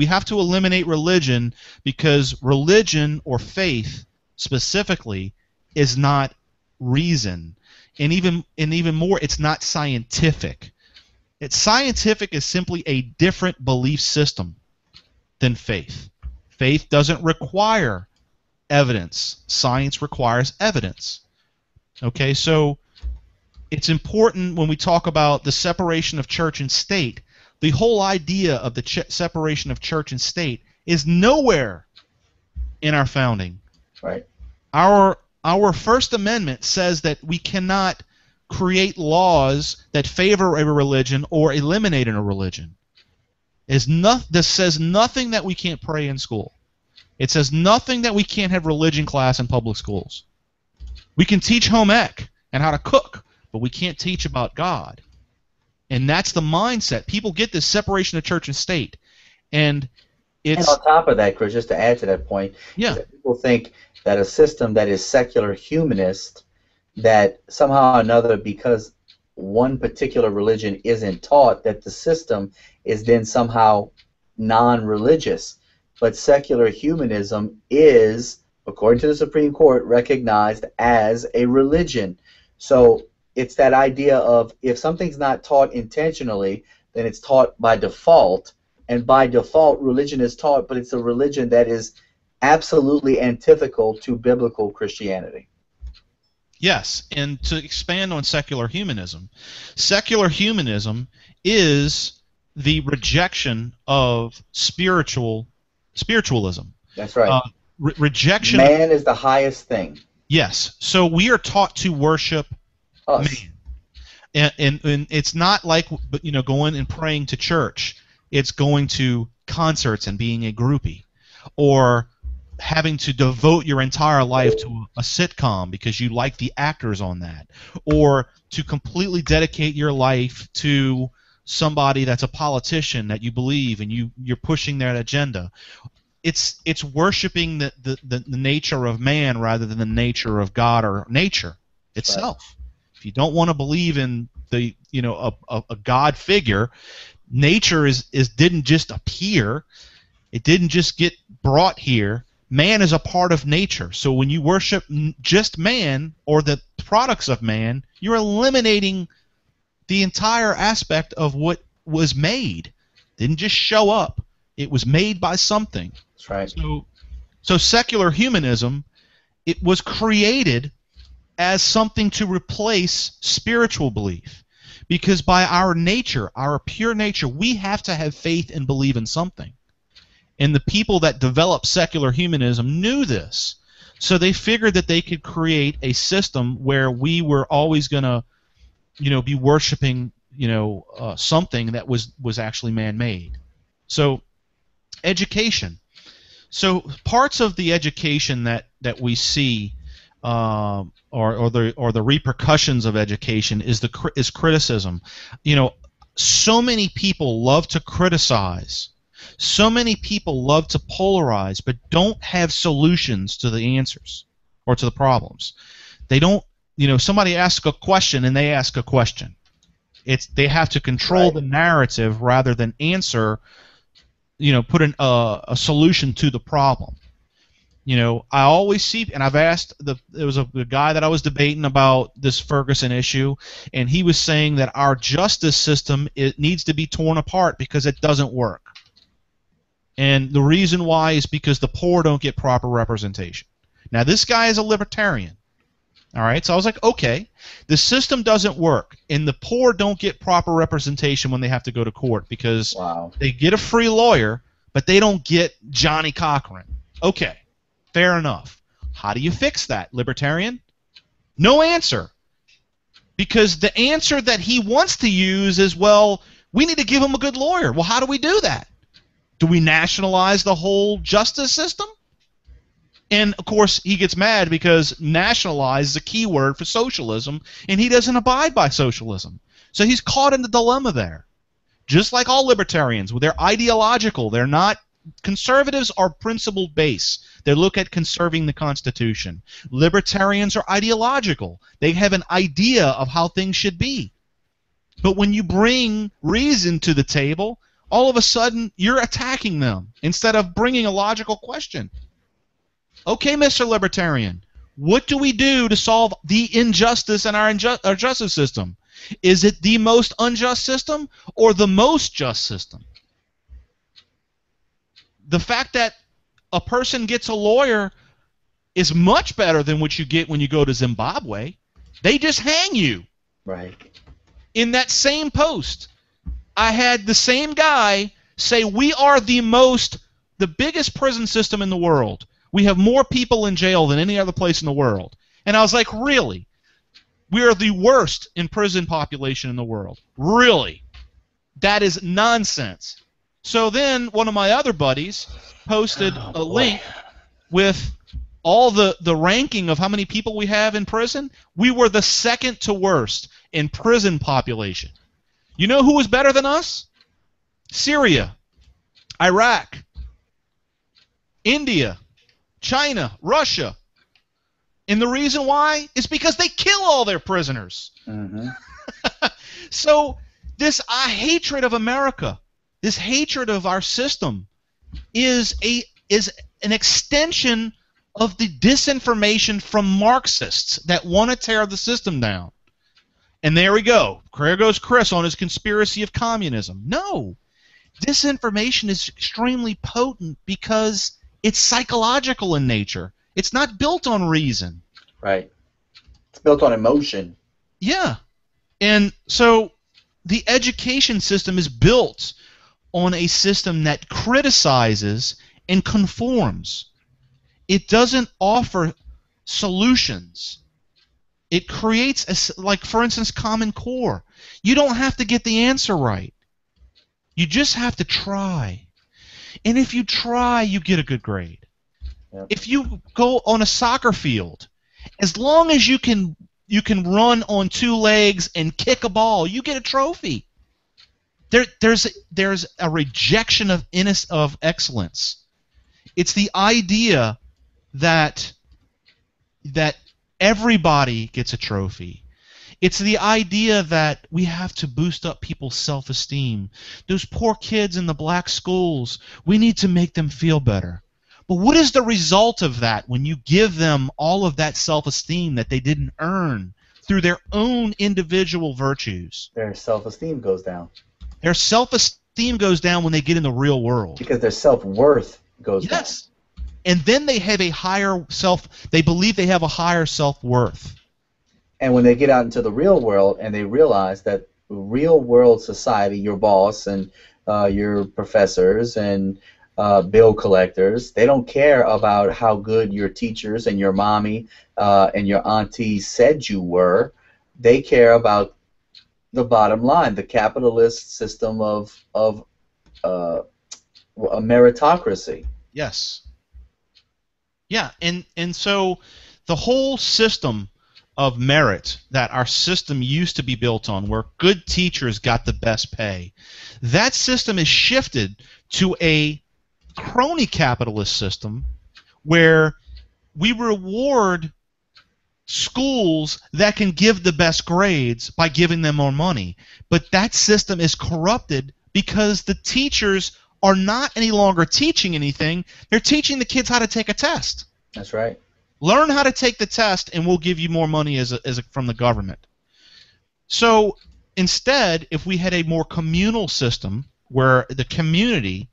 have to eliminate religion, because religion or faith specifically is not reason, and even more, it's not scientific. Scientific is simply a different belief system than faith. Faith doesn't require evidence. Science requires evidence. Okay, so it's important when we talk about the separation of church and state. The whole idea of the separation of church and state is nowhere in our founding. Right. Our First Amendment says that we cannot create laws that favor a religion or eliminate a religion. This says nothing that we can't pray in school. It says nothing that we can't have religion class in public schools. We can teach home ec and how to cook, but we can't teach about God. And that's the mindset. People get this separation of church and state. And on top of that, Chris, just to add to that point, people think that a system that is secular humanist, that somehow or another, because one particular religion isn't taught, that the system is then somehow non-religious. But secular humanism is, according to the Supreme Court, recognized as a religion. So it's that idea of if something's not taught intentionally, then it's taught by default. And by default, religion is taught, but it's a religion that is absolutely antithetical to biblical Christianity. Yes, and to expand on secular humanism is the rejection of spiritualism. That's right. Rejection. Man is the highest thing. Yes. So we are taught to worship us. Man, and it's not like going and praying to church. It's going to concerts and being a groupie, or having to devote your entire life to a sitcom because you like the actors on that, or to completely dedicate your life to somebody that's a politician that you believe and you're pushing their agenda. It's worshiping the nature of man rather than the nature of God or nature itself. Right. If you don't want to believe in the a God figure, nature didn't just appear. It didn't just get brought here. Man is a part of nature. So when you worship just man or the products of man, you're eliminating the entire aspect of what was made. It didn't just show up. It was made by something. That's right. So secular humanism, it was created as something to replace spiritual belief. Because by our nature, our pure nature, we have to have faith and believe in something. And the people that developed secular humanism knew this. So they figured that they could create a system where we were always going to, be worshiping, something that was actually man-made. So education. So parts of the education that we see, or the repercussions of education is criticism. So many people love to criticize. So many people love to polarize, but don't have solutions to the answers or to the problems. They don't. Somebody asks a question and they ask a question. They have to control the narrative rather than answer. Put a solution to the problem. I always see, and I've asked, there was a guy that I was debating about this Ferguson issue, and he was saying that our justice system, it needs to be torn apart because it doesn't work. And the reason why is because the poor don't get proper representation. Now, this guy is a libertarian. All right, so I was like, okay, the system doesn't work, and the poor don't get proper representation when they have to go to court because they get a free lawyer, but they don't get Johnny Cochran. Okay, fair enough. How do you fix that, libertarian? No answer. Because the answer that he wants to use is, well, we need to give him a good lawyer. Well, how do we do that? Do we nationalize the whole justice system? And, of course, he gets mad because nationalize is a key word for socialism, and he doesn't abide by socialism. So he's caught in the dilemma there. Just like all libertarians, they're ideological. They're not – conservatives are principle-based. They look at conserving the Constitution. Libertarians are ideological. They have an idea of how things should be. But when you bring reason to the table, all of a sudden you're attacking them instead of bringing a logical question. Okay, Mr. Libertarian, what do we do to solve the injustice in our justice system? Is it the most unjust system or the most just system? The fact that a person gets a lawyer is much better than what you get when you go to Zimbabwe. They just hang you. Right. In that same post, I had the same guy say, we are the biggest prison system in the world. We have more people in jail than any other place in the world. And I was like, really? We are the worst in prison population in the world. Really? That is nonsense. So then one of my other buddies posted a link with all the ranking of how many people we have in prison. We were the second to worst in prison population. You know who was better than us? Syria, Iraq, India, China, Russia. And the reason why is because they kill all their prisoners. Mm-hmm. So this hatred of America, this hatred of our system, is an extension of the disinformation from Marxists that want to tear the system down. And there we go. There goes Chris on his conspiracy of communism. No. Disinformation is extremely potent because it's psychological in nature. It's not built on reason. Right. It's built on emotion. Yeah. And so the education system is built on a system that criticizes and conforms. It doesn't offer solutions. It creates, like, for instance, Common Core. You don't have to get the answer right. You just have to try. And if you try, you get a good grade. Yep. If you go on a soccer field, as long as you can run on two legs and kick a ball, you get a trophy. There's a rejection of excellence. It's the idea that everybody gets a trophy. It's the idea that we have to boost up people's self-esteem. Those poor kids in the black schools, we need to make them feel better. But what is the result of that when you give them all of that self-esteem that they didn't earn through their own individual virtues? Their self-esteem goes down. Their self-esteem goes down when they get in the real world. Because their self-worth goes down. Yes. And then they have they believe they have a higher self-worth. And when they get out into the real world and they realize that real world society, your boss and your professors and bill collectors, they don't care about how good your teachers and your mommy and your auntie said you were. They care about the bottom line, the capitalist system of a meritocracy. Yes. Yeah, and so the whole system of merit that our system used to be built on, where good teachers got the best pay, that system is shifted to a crony capitalist system where we reward schools that can give the best grades by giving them more money. But that system is corrupted because the teachers are not any longer teaching anything. They're teaching the kids how to take a test. That's right. Learn how to take the test, and we'll give you more money from the government. So instead, if we had a more communal system where the community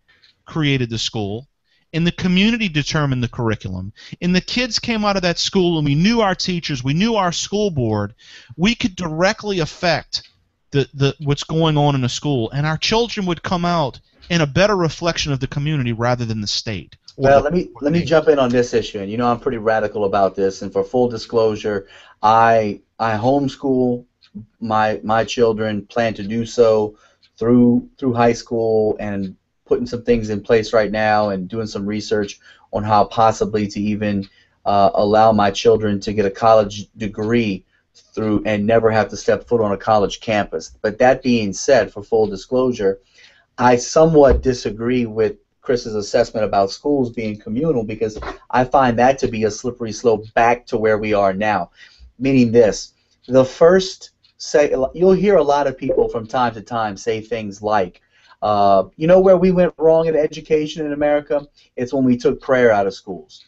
created the school, and the community determined the curriculum, and the kids came out of that school and we knew our teachers, we knew our school board, we could directly affect what's going on in a school, and our children would come out in a better reflection of the community rather than the state. Well, let me jump in on this issue, and you know I'm pretty radical about this. And for full disclosure, I homeschool my children, plan to do so through high school, and putting some things in place right now, and doing some research on how possibly to even allow my children to get a college degree through and never have to step foot on a college campus. But that being said, for full disclosure, I somewhat disagree with Chris's assessment about schools being communal, because I find that to be a slippery slope back to where we are now. Meaning this, you'll hear a lot of people from time to time say things like, you know where we went wrong in education in America? It's when we took prayer out of schools.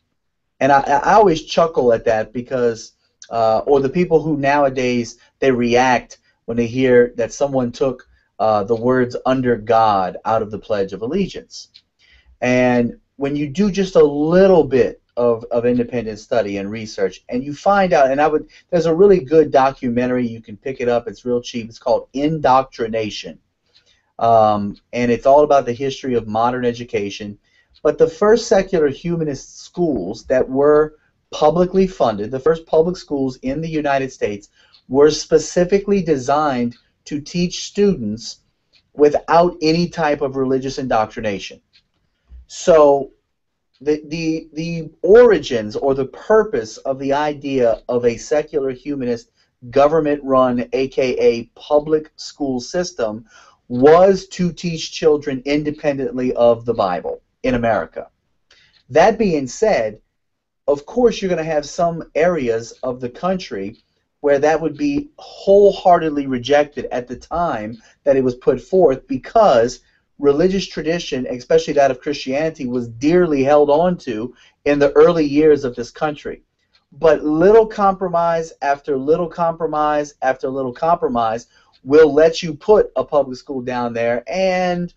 And I always chuckle at that because, or the people who nowadays, they react when they hear that someone took the words "under God" out of the Pledge of Allegiance. And when you do just a little bit of independent study and research, and you find out, and there's a really good documentary, you can pick it up, it's real cheap, it's called Indoctrination. And it's all about the history of modern education. But the first secular humanist schools that were publicly funded, the first public schools in the United States, were specifically designed to teach students without any type of religious indoctrination. So the origins or the purpose of the idea of a secular humanist government-run, aka public school system, was to teach children independently of the Bible in America. That being said, of course you're going to have some areas of the country where that would be wholeheartedly rejected at the time that it was put forth, because religious tradition, especially that of Christianity, was dearly held on to in the early years of this country. But little compromise after little compromise after little compromise will let you put a public school down there, and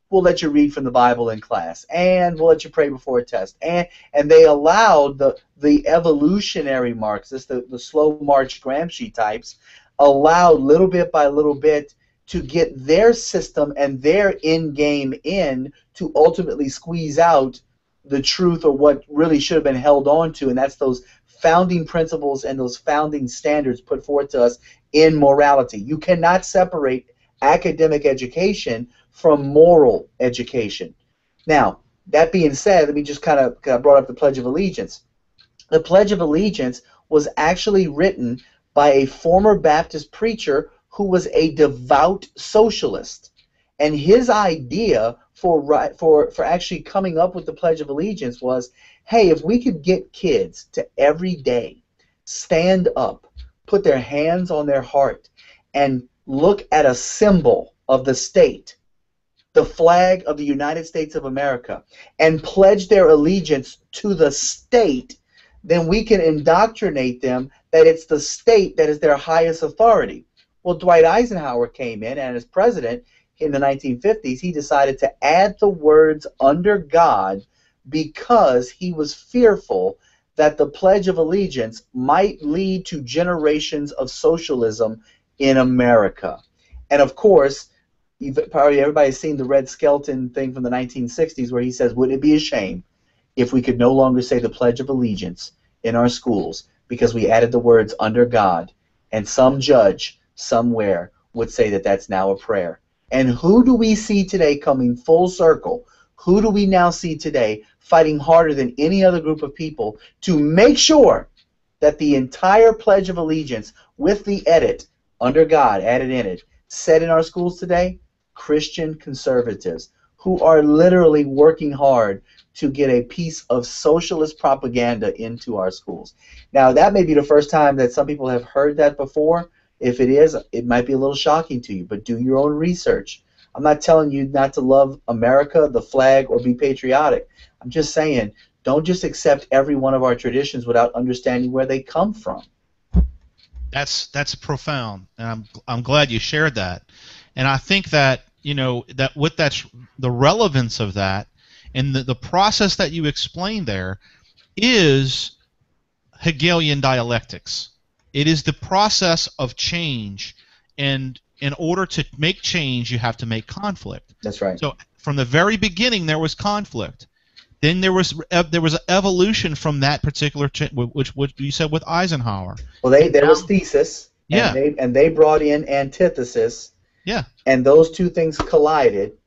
we'll let you read from the Bible in class, and we'll let you pray before a test. And they allowed the evolutionary Marxists, the slow march Gramsci types, allowed little bit by little bit to get their system and their end game in to ultimately squeeze out the truth, or what really should have been held on to, and that's those founding principles and those founding standards put forth to us in morality. You cannot separate academic education from moral education. Now, that being said, let me just kind of brought up the Pledge of Allegiance. The Pledge of Allegiance was actually written by a former Baptist preacher who was a devout socialist. And his idea for actually coming up with the Pledge of Allegiance was, hey, if we could get kids to every day stand up, put their hands on their heart, and look at a symbol of the state, the flag of the United States of America, and pledge their allegiance to the state, then we can indoctrinate them that it's the state that is their highest authority. Well, Dwight Eisenhower came in, and as president in the 1950s, he decided to add the words "under God" because he was fearful that the Pledge of Allegiance might lead to generations of socialism in America. And of course, probably everybody's seen the Red Skelton thing from the 1960s where he says, wouldn't it be a shame if we could no longer say the Pledge of Allegiance in our schools because we added the words "under God," and some judge somewhere would say that that's now a prayer. And who do we see today coming full circle? Who do we now see today fighting harder than any other group of people to make sure that the entire Pledge of Allegiance with the edit "under God" added in it, said in our schools today? Christian conservatives who are literally working hard to get a piece of socialist propaganda into our schools. Now, that may be the first time that some people have heard that before. If it is, it might be a little shocking to you, but do your own research. I'm not telling you not to love America, the flag, or be patriotic. I'm just saying, don't just accept every one of our traditions without understanding where they come from. That's profound, and I'm glad you shared that. And I think that, you know, that with that, the relevance of that and the process that you explained there is Hegelian dialectics. It is the process of change, and in order to make change, you have to make conflict. That's right. So from the very beginning, there was conflict. Then there was an evolution from that particular, which you said with Eisenhower. Well, there was thesis, yeah, and they brought in antithesis, yeah, and those two things collided,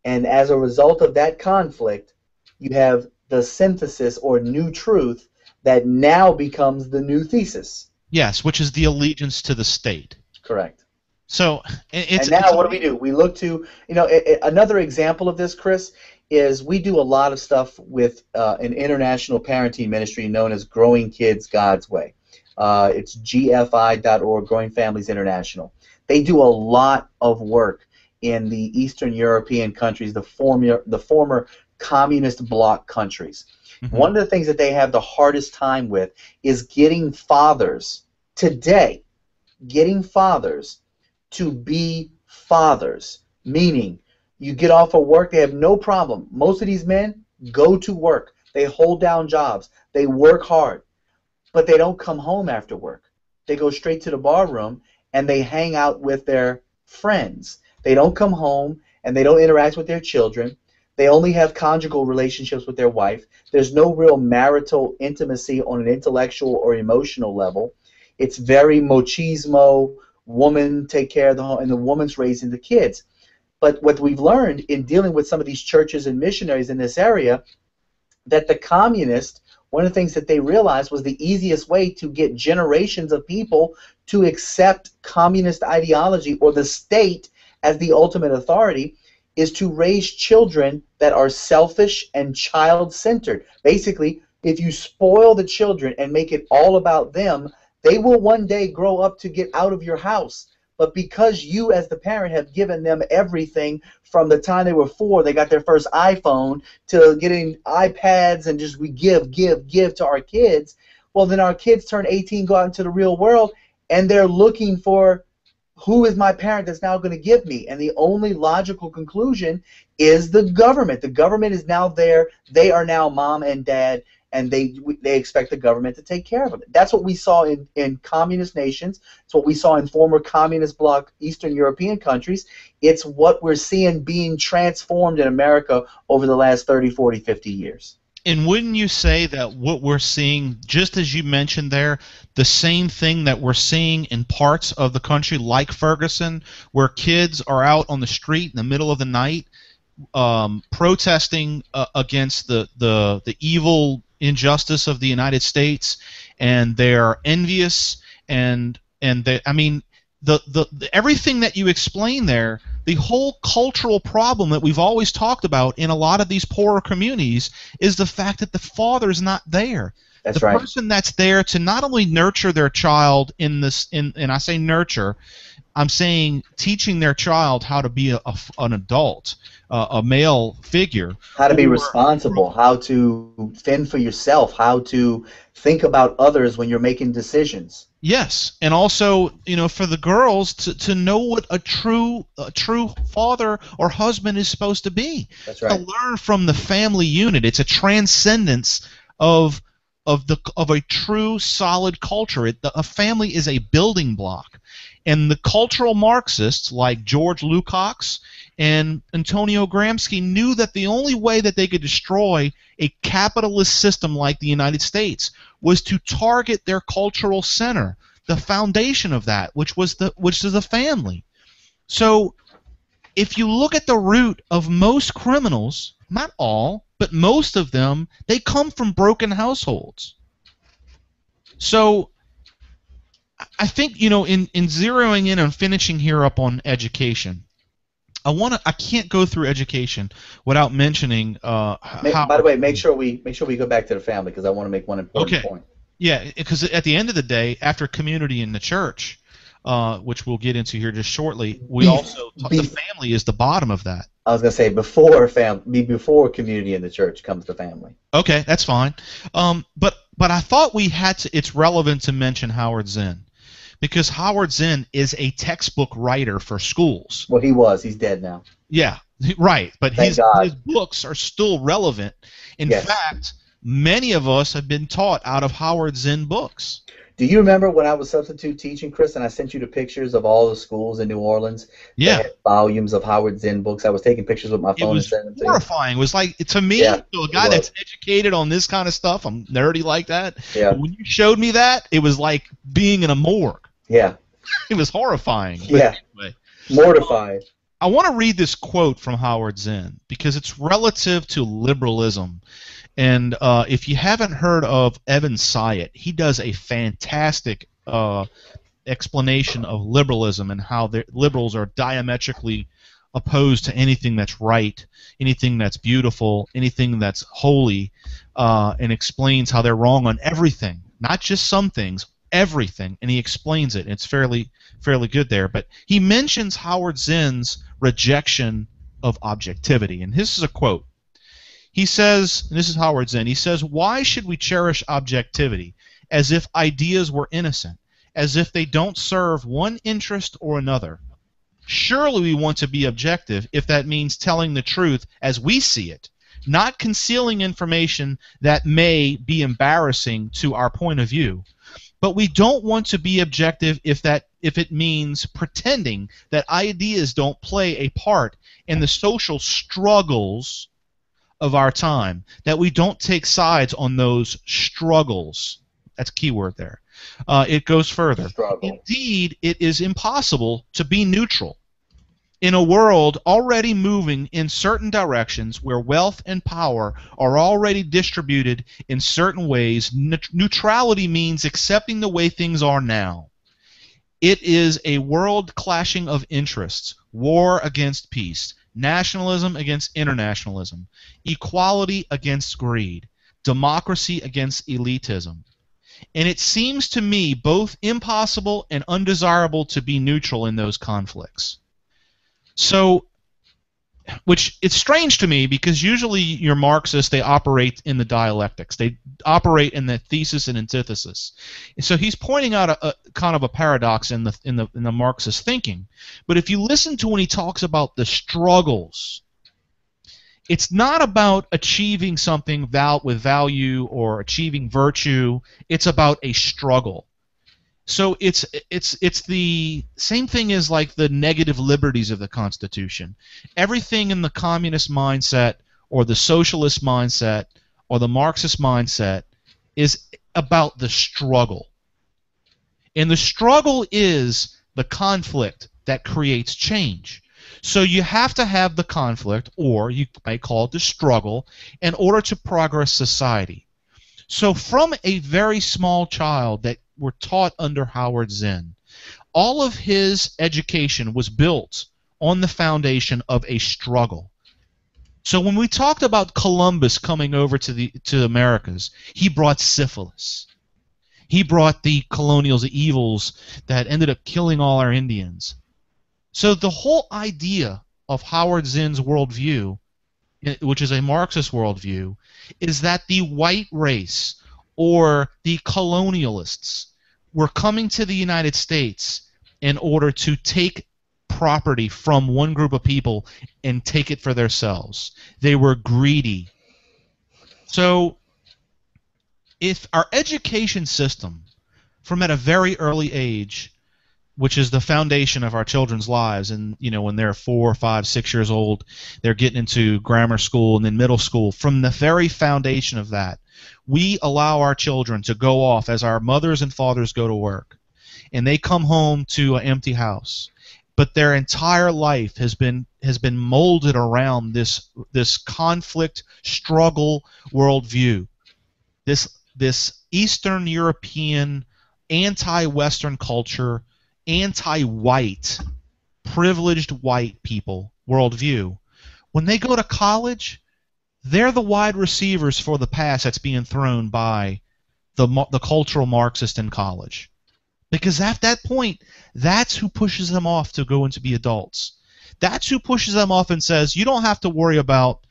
and as a result of that conflict, you have the synthesis or new truth that now becomes the new thesis. Yes, which is the allegiance to the state. Correct. So and now what do? We look to, you know, another example of this, Chris, is we do a lot of stuff with an international parenting ministry known as Growing Kids God's Way. It's gfi.org, Growing Families International. They do a lot of work in the Eastern European countries, the former communist bloc countries. Mm-hmm. One of the things that they have the hardest time with is getting fathers today, to be fathers, meaning you get off of work, they have no problem. Most of these men go to work. They hold down jobs. They work hard, but they don't come home after work. They go straight to the bar room and they hang out with their friends. They don't come home and they don't interact with their children. They only have conjugal relationships with their wife. There's no real marital intimacy on an intellectual or emotional level. It's very machismo, woman take care of the home, and the woman's raising the kids. But what we've learned in dealing with some of these churches and missionaries in this area, that the communists, one of the things that they realized was the easiest way to get generations of people to accept communist ideology or the state as the ultimate authority is to raise children that are selfish and child-centered. Basically, if you spoil the children and make it all about them, they will one day grow up to get out of your house. But because you as the parent have given them everything from the time they were 4, they got their first iPhone, to getting iPads, and just we give to our kids, well, then our kids turn 18, go out into the real world, and they're looking for who is my parent that's now going to give me? And the only logical conclusion is the government. The government is now there. They are now mom and dad, and they expect the government to take care of them. That's what we saw in communist nations. It's what we saw in former communist bloc Eastern European countries. It's what we're seeing being transformed in America over the last 30, 40, 50 years. And wouldn't you say that what we're seeing, just as you mentioned there, the same thing that we're seeing in parts of the country like Ferguson, where kids are out on the street in the middle of the night protesting against the evil injustice of the United States, and they're envious, and they, I mean, the everything that you explain there, the whole cultural problem that we've always talked about in a lot of these poorer communities is the fact that the father's not there. That's the right. person that's there to not only nurture their child and I say nurture, I'm saying teaching their child how to be an adult, a male figure. How to be responsible, how to fend for yourself, how to think about others when you're making decisions. Yes, and also, you know, for the girls to know what a true father or husband is supposed to be. That's right. To learn from the family unit. It's a transcendence of a true solid culture. A family is a building block. And the cultural Marxists like George Lukács and Antonio Gramsci knew that the only way that they could destroy a capitalist system like the United States was to target their cultural center, the foundation of that, which is the family. So if you look at the root of most criminals, not all, but most of them, they come from broken households. So I think, you know, in zeroing in and finishing here up on education, I can't go through education without mentioning how. By the way, make sure we go back to the family, because I want to make one important point. Yeah, because at the end of the day, after community in the church, which we'll get into here just shortly, we also the family is the bottom of that. I was going to say before community in the church comes the family. Okay, that's fine. But I thought we had to. It's relevant to mention Howard Zinn, because Howard Zinn is a textbook writer for schools. Well, he was. He's dead now. Yeah, right. But his books are still relevant. In fact, many of us have been taught out of Howard Zinn books. Do you remember when I was substitute teaching, Chris, and I sent you the pictures of all the schools in New Orleans? Yeah. That had volumes of Howard Zinn books. I was taking pictures with my phone and sending them to you. It was horrifying. It was like, to me, to a guy that's educated on this kind of stuff, I'm nerdy like that. Yeah. But when you showed me that, it was like being in a morgue. Yeah. It was horrifying. Yeah. Anyway, mortified. I want to read this quote from Howard Zinn because it's relative to liberalism. And if you haven't heard of Evan Syatt, he does a fantastic explanation of liberalism and how the liberals are diametrically opposed to anything that's right, anything that's beautiful, anything that's holy, and explains how they're wrong on everything, not just some things, everything. And he explains it. It's fairly good there. But he mentions Howard Zinn's rejection of objectivity. And this is a quote. He says, and this is Howard Zinn, he says, "Why should we cherish objectivity as if ideas were innocent, as if they don't serve one interest or another? Surely we want to be objective if that means telling the truth as we see it, not concealing information that may be embarrassing to our point of view. But we don't want to be objective if it means pretending that ideas don't play a part in the social struggles of our time, that we don't take sides on those struggles. That's a key word there. It goes further. Indeed, it is impossible to be neutral in a world already moving in certain directions where wealth and power are already distributed in certain ways. Neutrality means accepting the way things are now. It is a world clashing of interests, war against peace, nationalism against internationalism, equality against greed, democracy against elitism. And it seems to me both impossible and undesirable to be neutral in those conflicts. So, which it's strange to me because usually your Marxists, they operate in the dialectics. They operate in the thesis and antithesis. And so he's pointing out a kind of a paradox in the Marxist thinking. But if you listen to when he talks about the struggles, it's not about achieving something with value or achieving virtue. It's about a struggle. So it's the same thing as like the negative liberties of the Constitution. Everything in the communist mindset or the socialist mindset or the Marxist mindset is about the struggle. And the struggle is the conflict that creates change. So you have to have the conflict, or you might call it the struggle, in order to progress society. So from a very small child that were taught under Howard Zinn, all of his education was built on the foundation of a struggle. So when we talked about Columbus coming over to the Americas, he brought syphilis. He brought the colonials, the evils that ended up killing all our Indians. So the whole idea of Howard Zinn's worldview, which is a Marxist worldview, is that the white race or the colonialists were coming to the United States in order to take property from one group of people and take it for themselves. They were greedy. So if our education system from at a very early age, which is the foundation of our children's lives, and when they're 4, 5, 6 years old, they're getting into grammar school and then middle school. From the very foundation of that, we allow our children to go off as our mothers and fathers go to work, and they come home to an empty house. But their entire life has been molded around this conflict, struggle worldview, this Eastern European, anti-Western culture, anti-white, privileged white people worldview. When they go to college, they're the wide receivers for the pass that's being thrown by the cultural Marxist in college. Because at that point, that's who pushes them off to go and to be adults. That's who pushes them off and says, you don't have to worry about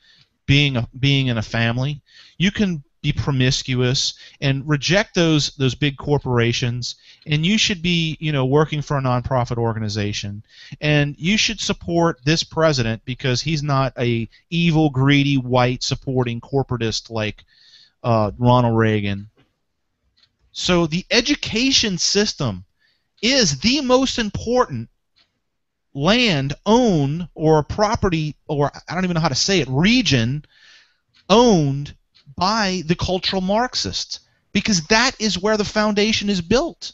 being in a family. You can be promiscuous and reject those big corporations, and you should be working for a nonprofit organization, and you should support this president because he's not a evil, greedy, white supporting corporatist like Ronald Reagan. So the education system is the most important land owned or property, or I don't even know how to say it, region owned by the cultural Marxists, because that is where the foundation is built.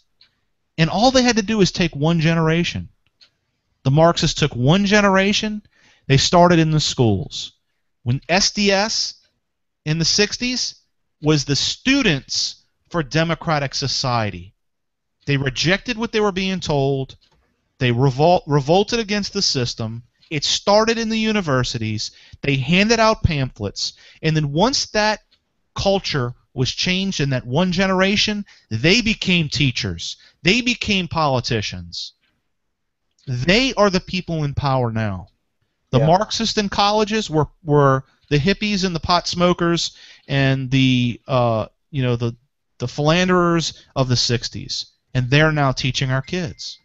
And all they had to do is take one generation. The Marxists took one generation. They started in the schools. When SDS in the 60s was the Students for Democratic Society. They rejected what they were being told. They revolted against the system. It started in the universities. They handed out pamphlets. And then once that culture was changed in that one generation, they became teachers. They became politicians. They are the people in power now. The Marxists in colleges were the hippies and the pot smokers and the philanderers of the 60s. And they're now teaching our kids.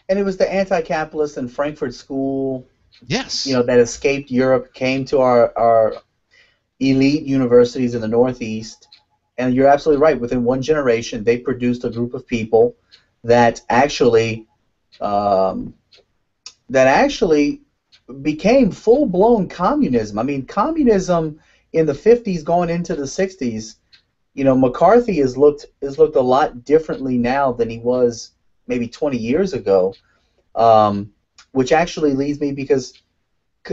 And it was the anti-capitalist in Frankfurt School, yes, that escaped Europe, came to our elite universities in the Northeast. And you're absolutely right. Within one generation, they produced a group of people that actually um, became full-blown communism. I mean, communism in the 50s going into the 60s, you know, McCarthy has looked a lot differently now than he was maybe 20 years ago, which actually leads me because,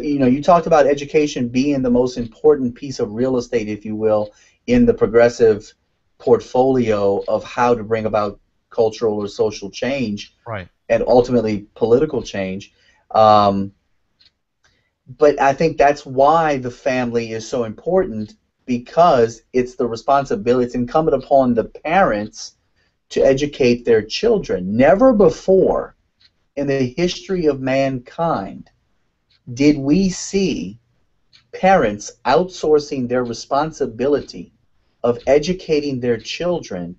you know, you talked about education being the most important piece of real estate, if you will, in the progressive portfolio of how to bring about cultural or social change, Right. and ultimately political change. But I think that's why the family is so important, because it's the responsibility, it's incumbent upon the parents to educate their children. Never before in the history of mankind did we see parents outsourcing their responsibility of educating their children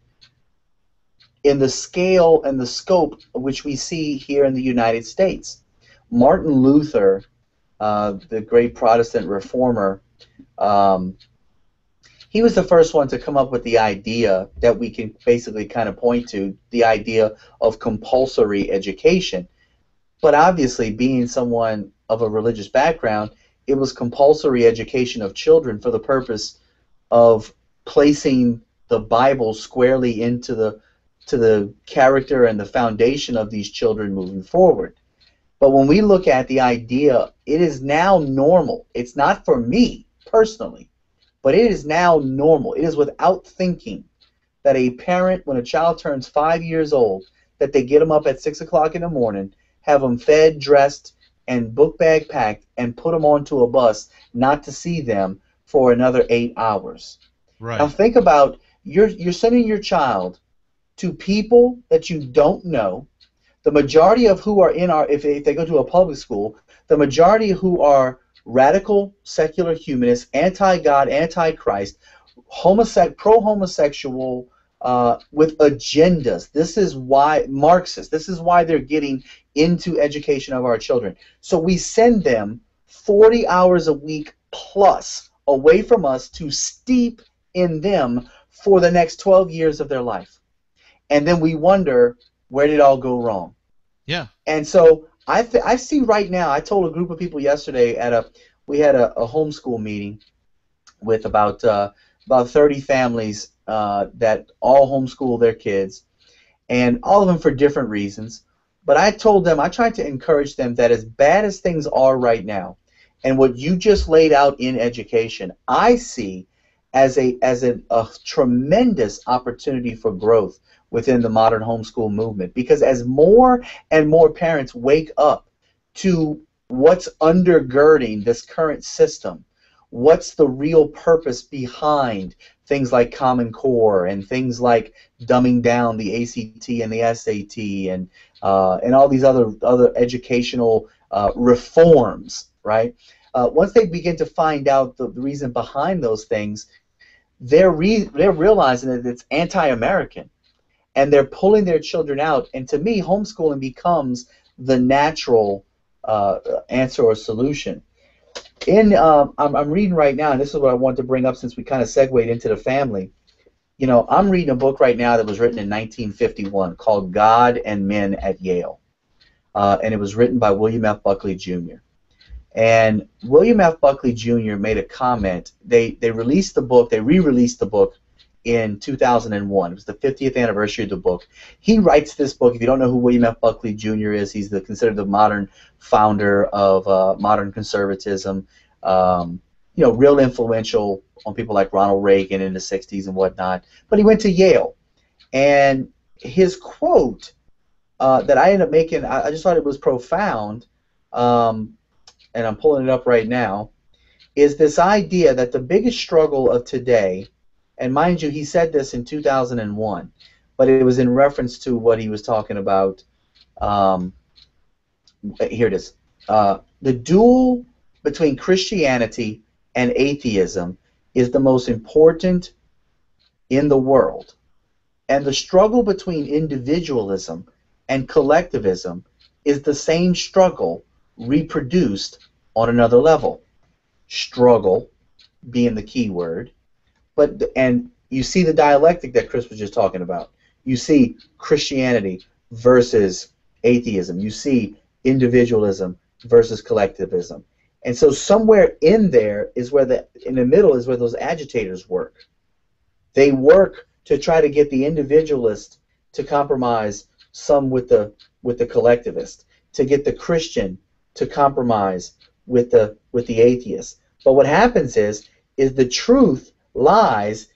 in the scale and the scope which we see here in the United States. Martin Luther, the great Protestant reformer, he was the first one to come up with the idea that we can basically kind of point to, the idea of compulsory education. But obviously, being someone of a religious background, it was compulsory education of children for the purpose of placing the Bible squarely into the character and the foundation of these children moving forward. But when we look at the idea, it is now normal. It's not for me personally, but it is now normal. It is without thinking that a parent, when a child turns 5 years old, that they get them up at 6 o'clock in the morning, have them fed, dressed, and book bag packed, and put them onto a bus not to see them for another 8 hours. Right. Now think about, you're sending your child to people that you don't know, the majority of who are in our, if they go to a public school, the majority who are radical secular humanists, anti-God, anti-Christ, pro-homosexual, with agendas. This is why, Marxists, this is why they're getting into education of our children. So we send them 40 hours a week plus away from us to steep in them for the next 12 years of their life. And then we wonder, where did it all go wrong? Yeah. And so I see right now, I told a group of people yesterday we had a homeschool meeting with about 30 families that all homeschool their kids, and all of them for different reasons. But I told them, I tried to encourage them that as bad as things are right now, and what you just laid out in education, I see as a tremendous opportunity for growth within the modern homeschool movement. Because as more and more parents wake up to what's undergirding this current system, what's the real purpose behind things like Common Core and things like dumbing down the ACT and the SAT and all these other educational reforms, right? Once they begin to find out the reason behind those things, they're realizing that it's anti-American, and they're pulling their children out. And to me, homeschooling becomes the natural answer or solution. I'm reading right now, and this is what I want to bring up since we kind of segued into the family. You know, I'm reading a book right now that was written in 1951 called God and Men at Yale, and it was written by William F. Buckley Jr. And William F. Buckley Jr. made a comment. They released the book. They re-released the book in 2001. It was the 50th anniversary of the book. He writes this book. If you don't know who William F. Buckley Jr. is, he's considered the modern founder of modern conservatism. You know, real influential on people like Ronald Reagan in the 60s and whatnot. But he went to Yale. And his quote that I ended up making, I just thought it was profound, and I'm pulling it up right now, is this idea that the biggest struggle of today, and mind you, he said this in 2001, but it was in reference to what he was talking about. Here it is. The duel between Christianity and atheism is the most important in the world. And the struggle between individualism and collectivism is the same struggle reproduced on another level. Struggle, being the key word, and you see the dialectic that Chris was just talking about. You see Christianity versus atheism. You see individualism versus collectivism. And so somewhere in there is where in the middle is where those agitators work. They work to try to get the individualist to compromise some with the collectivist, to get the Christian to compromise with the atheist. But what happens is the truth lies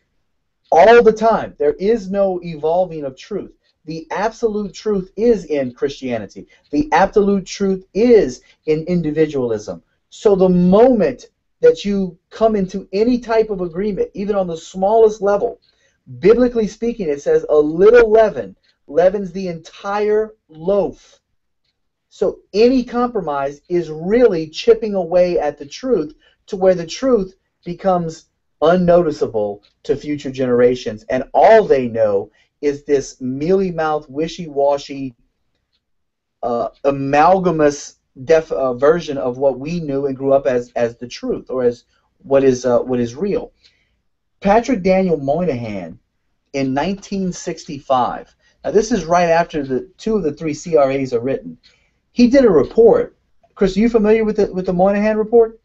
all the time. There is no evolving of truth. The absolute truth is in Christianity. The absolute truth is in individualism. So the moment that you come into any type of agreement, even on the smallest level, biblically speaking, it says a little leaven leavens the entire loaf. So any compromise is really chipping away at the truth to where the truth becomes unnoticeable to future generations, and all they know is this mealy-mouthed, wishy-washy, amalgamous version of what we knew and grew up as the truth, or as what is real. Patrick Daniel Moynihan in 1965. Now this is right after the 2 of the 3 CRAs are written. He did a report. Chris, are you familiar with the Moynihan report?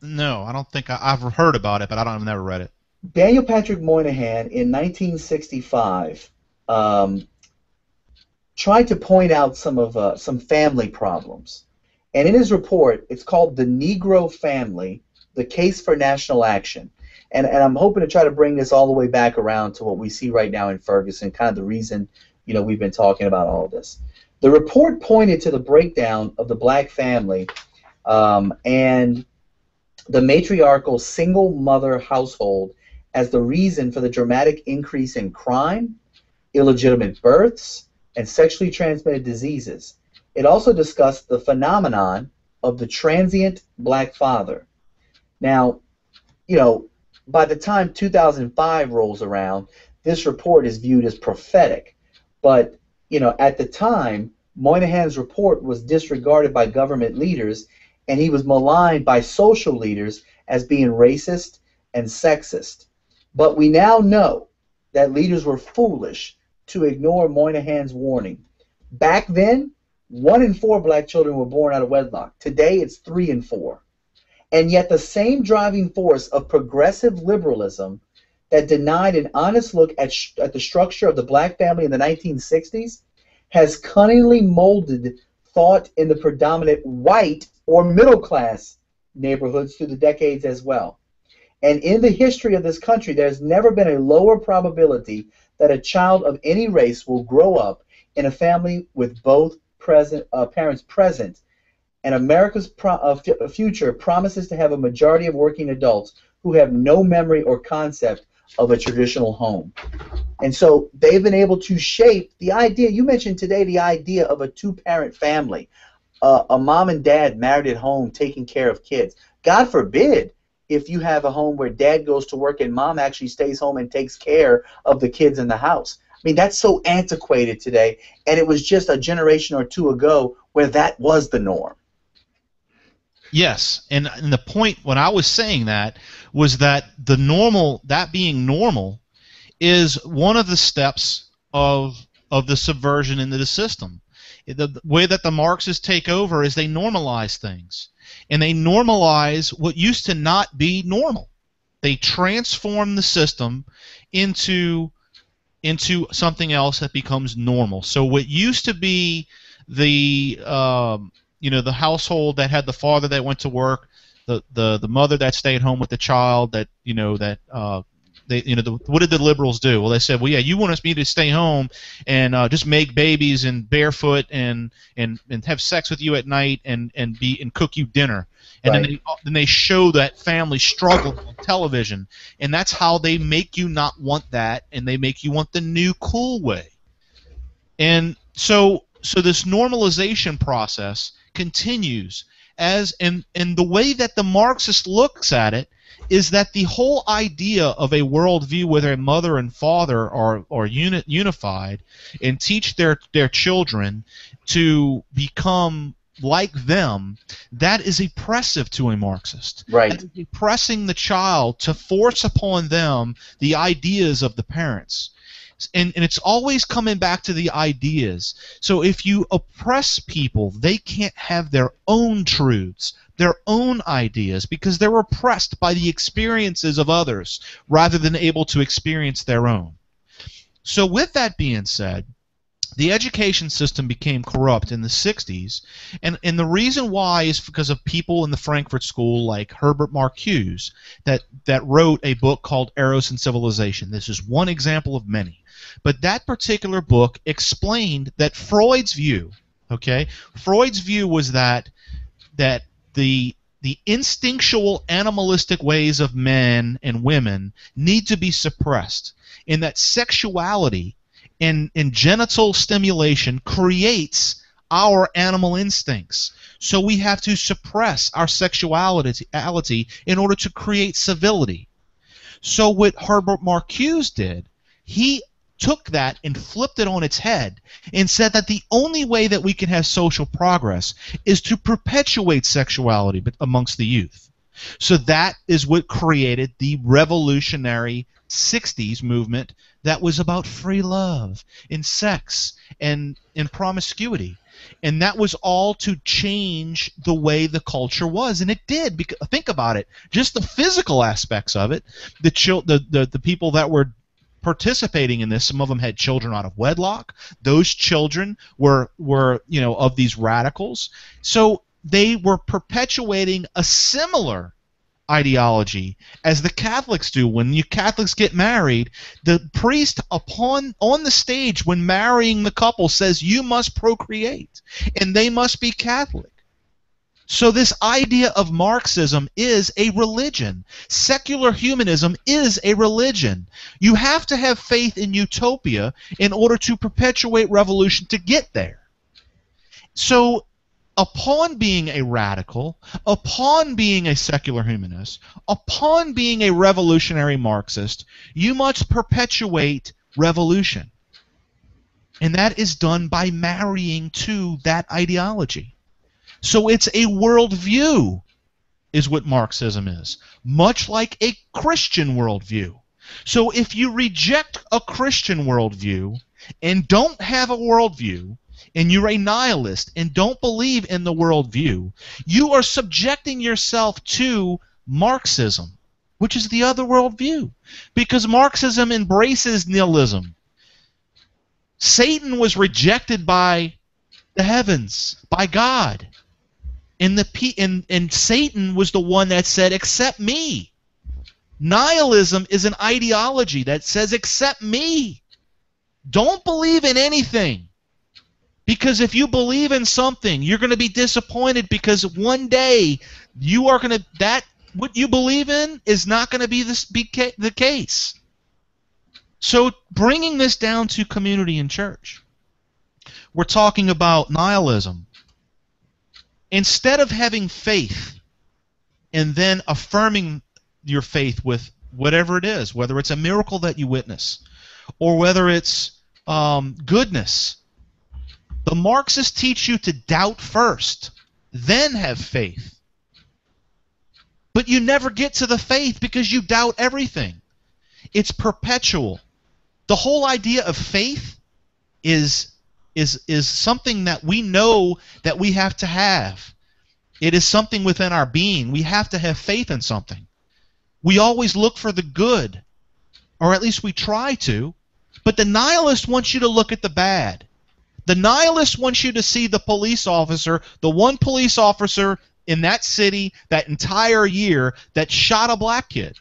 No, I don't think I've heard about it, but I've never read it. Daniel Patrick Moynihan in 1965 tried to point out some family problems, and in his report, it's called "The Negro Family: The Case for National Action." And I'm hoping to try to bring this all the way back around to what we see right now in Ferguson, kind of the reason we've been talking about all of this. The report pointed to the breakdown of the black family and the matriarchal single mother household as the reason for the dramatic increase in crime, illegitimate births, and sexually transmitted diseases. It also discussed the phenomenon of the transient black father. Now, by the time 2005 rolls around, this report is viewed as prophetic. But, at the time, Moynihan's report was disregarded by government leaders, and he was maligned by social leaders as being racist and sexist. But we now know that leaders were foolish to ignore Moynihan's warning. Back then, 1 in 4 black children were born out of wedlock. Today, it's 3 in 4. And yet the same driving force of progressive liberalism that denied an honest look at the structure of the black family in the 1960s has cunningly molded thought in the predominant white or middle-class neighborhoods through the decades as well. And in the history of this country, there's never been a lower probability that a child of any race will grow up in a family with both parents present. And America's future promises to have a majority of working adults who have no memory or concept of a traditional home. And so they've been able to shape the idea. You mentioned today the idea of a 2-parent family, a mom and dad married at home taking care of kids. God forbid if you have a home where dad goes to work and mom actually stays home and takes care of the kids in the house. I mean, that's so antiquated today, and it was just a generation or 2 ago where that was the norm. Yes, and the point when I was saying that was that that being normal is one of the steps of the subversion into the system. The way that the Marxists take over is they normalize things, and they normalize what used to not be normal. They transform the system into something else that becomes normal. So what used to be the the household that had the father that went to work, the mother that stayed home with the child, what did the liberals do? Well, they said, well, yeah, you want me to stay home and just make babies and barefoot and have sex with you at night and cook you dinner. And right. then they show that family struggle on television, and that's how they make you not want that, and they make you want the new cool way. And so this normalization process continues and the way that the Marxist looks at it is that the whole idea of a worldview where their mother and father are unified and teach their children to become like them, that is oppressive to a Marxist. Right. That is oppressing the child to force upon them the ideas of the parents. And it's always coming back to the ideas. So if you oppress people, they can't have their own truths, their own ideas, because they're oppressed by the experiences of others rather than able to experience their own. So with that being said, the education system became corrupt in the 60s, and the reason why is because of people in the Frankfurt School like Herbert Marcuse that wrote a book called Eros and Civilization. This is one example of many. But that particular book explained that Freud's view, okay, Freud's view was that the instinctual animalistic ways of men and women need to be suppressed, and that sexuality and genital stimulation creates our animal instincts. So we have to suppress our sexuality in order to create civility. So what Herbert Marcuse did, he took that and flipped it on its head and said that the only way that we can have social progress is to perpetuate sexuality amongst the youth. So that is what created the revolutionary 60s movement that was about free love and sex and promiscuity. And that was all to change the way the culture was, and it did. Because, think about it, just the physical aspects of it. The people that were participating in this, some of them had children out of wedlock. Those children were of these radicals. So they were perpetuating a similar ideology as the Catholics do. When you Catholics get married, the priest on the stage when marrying the couple says you must procreate and they must be Catholic. So this idea of Marxism is a religion. Secular humanism is a religion. You have to have faith in utopia in order to perpetuate revolution to get there. So upon being a radical, upon being a secular humanist, upon being a revolutionary Marxist, you must perpetuate revolution. And that is done by marrying to that ideology. So it's a worldview, is what Marxism is, much like a Christian worldview. So if you reject a Christian worldview and don't have a worldview, and you're a nihilist and don't believe in the worldview, you are subjecting yourself to Marxism, which is the other worldview, because Marxism embraces nihilism. Satan was rejected by the heavens, by God, and Satan was the one that said, "Accept me." Nihilism is an ideology that says, "Accept me. Don't believe in anything." Because if you believe in something, you're going to be disappointed, because one day you are going to what you believe in is not going to be the case. So bringing this down to community and church, we're talking about nihilism. Instead of having faith and then affirming your faith with whatever it is, whether it's a miracle that you witness or whether it's goodness, the Marxists teach you to doubt first, then have faith. But you never get to the faith because you doubt everything. It's perpetual. The whole idea of faith is something that we know that we have to have. It is something within our being. We have to have faith in something. We always look for the good, or at least we try to, but the nihilist wants you to look at the bad. The nihilist wants you to see the police officer, the one police officer in that city that entire year that shot a black kid.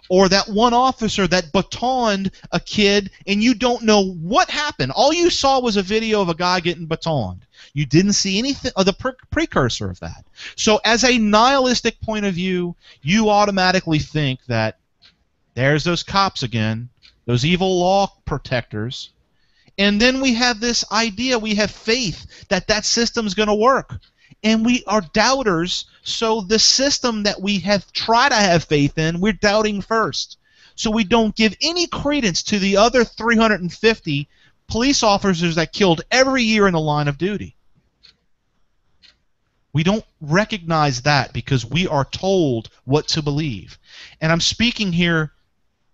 Or that one officer that batoned a kid and you don't know what happened. All you saw was a video of a guy getting batoned. You didn't see anything of the precursor of that. So as a nihilistic point of view, you automatically think that there's those cops again, those evil law protectors. And then we have this idea, we have faith that that system's going to work. And we are doubters, so the system that we have tried to have faith in, we're doubting first. So we don't give any credence to the other 350 police officers that killed every year in the line of duty. We don't recognize that because we are told what to believe. And I'm speaking here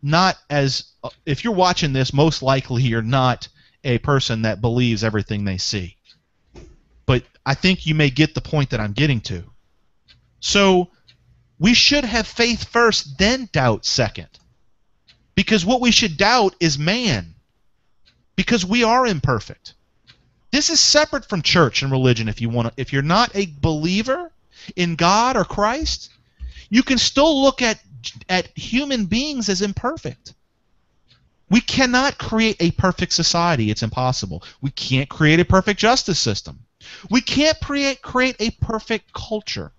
not as, if you're watching this, most likely you're not a person that believes everything they see. But I think you may get the point that I'm getting to. So we should have faith first, then doubt second. Because what we should doubt is man. Because we are imperfect. This is separate from church and religion. If you're not a believer in God or Christ, you can still look at human beings as imperfect. We cannot create a perfect society. It's impossible. We can't create a perfect justice system. We can't create a perfect culture.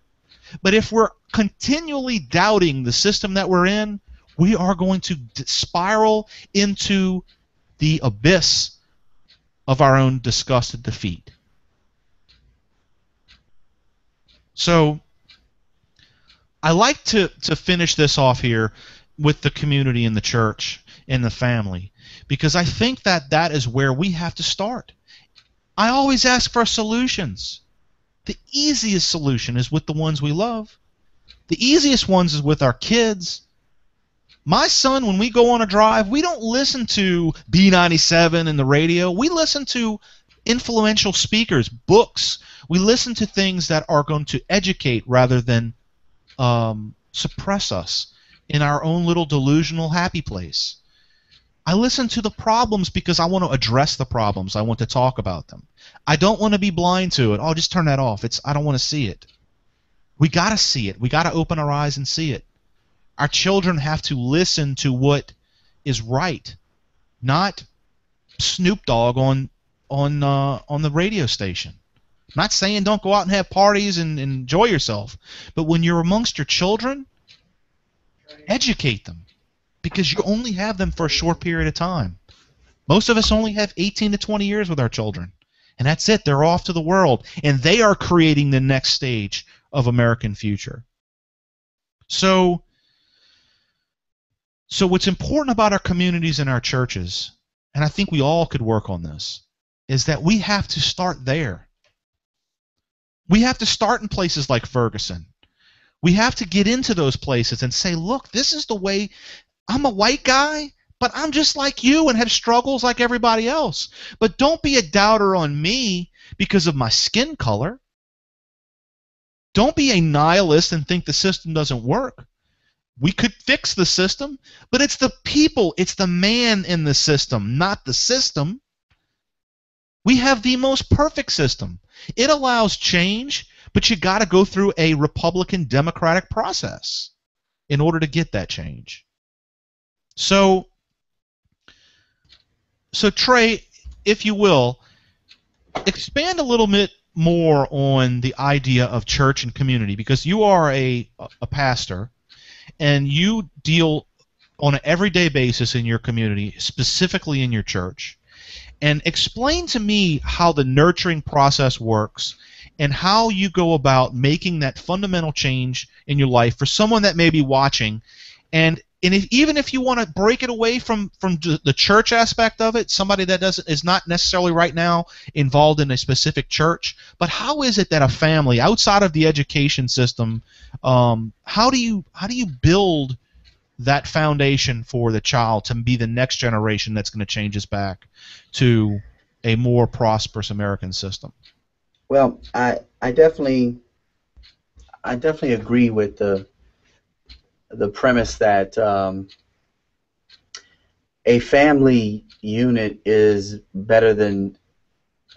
But if we're continually doubting the system that we're in, we are going to spiral into the abyss of our own disgust and defeat. So I like to finish this off here with the community and the church and the family, because I think that is where we have to start. I always ask for solutions. The easiest solution is with the ones we love. The easiest ones is with our kids. My son, when we go on a drive, we don't listen to B97 and the radio. We listen to influential speakers, books. We listen to things that are going to educate rather than suppress us in our own little delusional happy place. I listen to the problems because I want to address the problems. I want to talk about them. I don't want to be blind to it. Oh, just turn that off. I don't want to see it. We got to see it. We got to open our eyes and see it. Our children have to listen to what is right, not Snoop Dogg on the radio station. I'm not saying don't go out and have parties and enjoy yourself, but when you're amongst your children, educate them, because you only have them for a short period of time. Most of us only have 18 to 20 years with our children, and that's it. They're off to the world, and they are creating the next stage of American future. So what's important about our communities and our churches, and I think we all could work on this, is that we have to start there. We have to start in places like Ferguson. We have to get into those places and say, look, this is the way. I'm a white guy, but I'm just like you and have struggles like everybody else. But don't be a doubter on me because of my skin color. Don't be a nihilist and think the system doesn't work. We could fix the system, but it's the people, it's the man in the system, not the system. We have the most perfect system. It allows change, but you got to go through a Republican democratic process in order to get that change. So Trey, if you will, expand a little bit more on the idea of church and community, because you are a pastor and you deal on an everyday basis in your community, specifically in your church. And explain to me how the nurturing process works and how you go about making that fundamental change in your life for someone that may be watching. And even if you want to break it away from the church aspect of it, somebody that is not necessarily right now involved in a specific church, but how is it that a family outside of the education system, how do you build that foundation for the child to be the next generation that's going to change us back to a more prosperous American system? Well, I definitely agree with the premise that a family unit is better than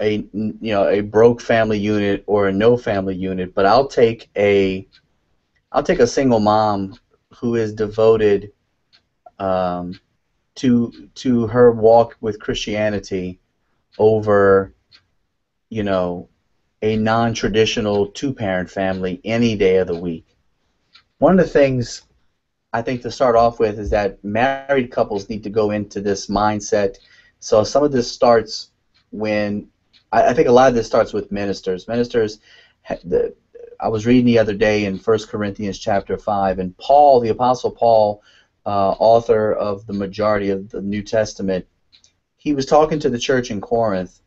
a broke family unit or a no family unit. But I'll take a single mom who is devoted to her walk with Christianity over a non-traditional two-parent family any day of the week. One of the things I think to start off with is that married couples need to go into this mindset. So some of this starts when I think a lot of this starts with ministers. I was reading the other day in 1 Corinthians chapter 5, and Paul, the Apostle Paul, author of the majority of the New Testament, he was talking to the church in Corinth,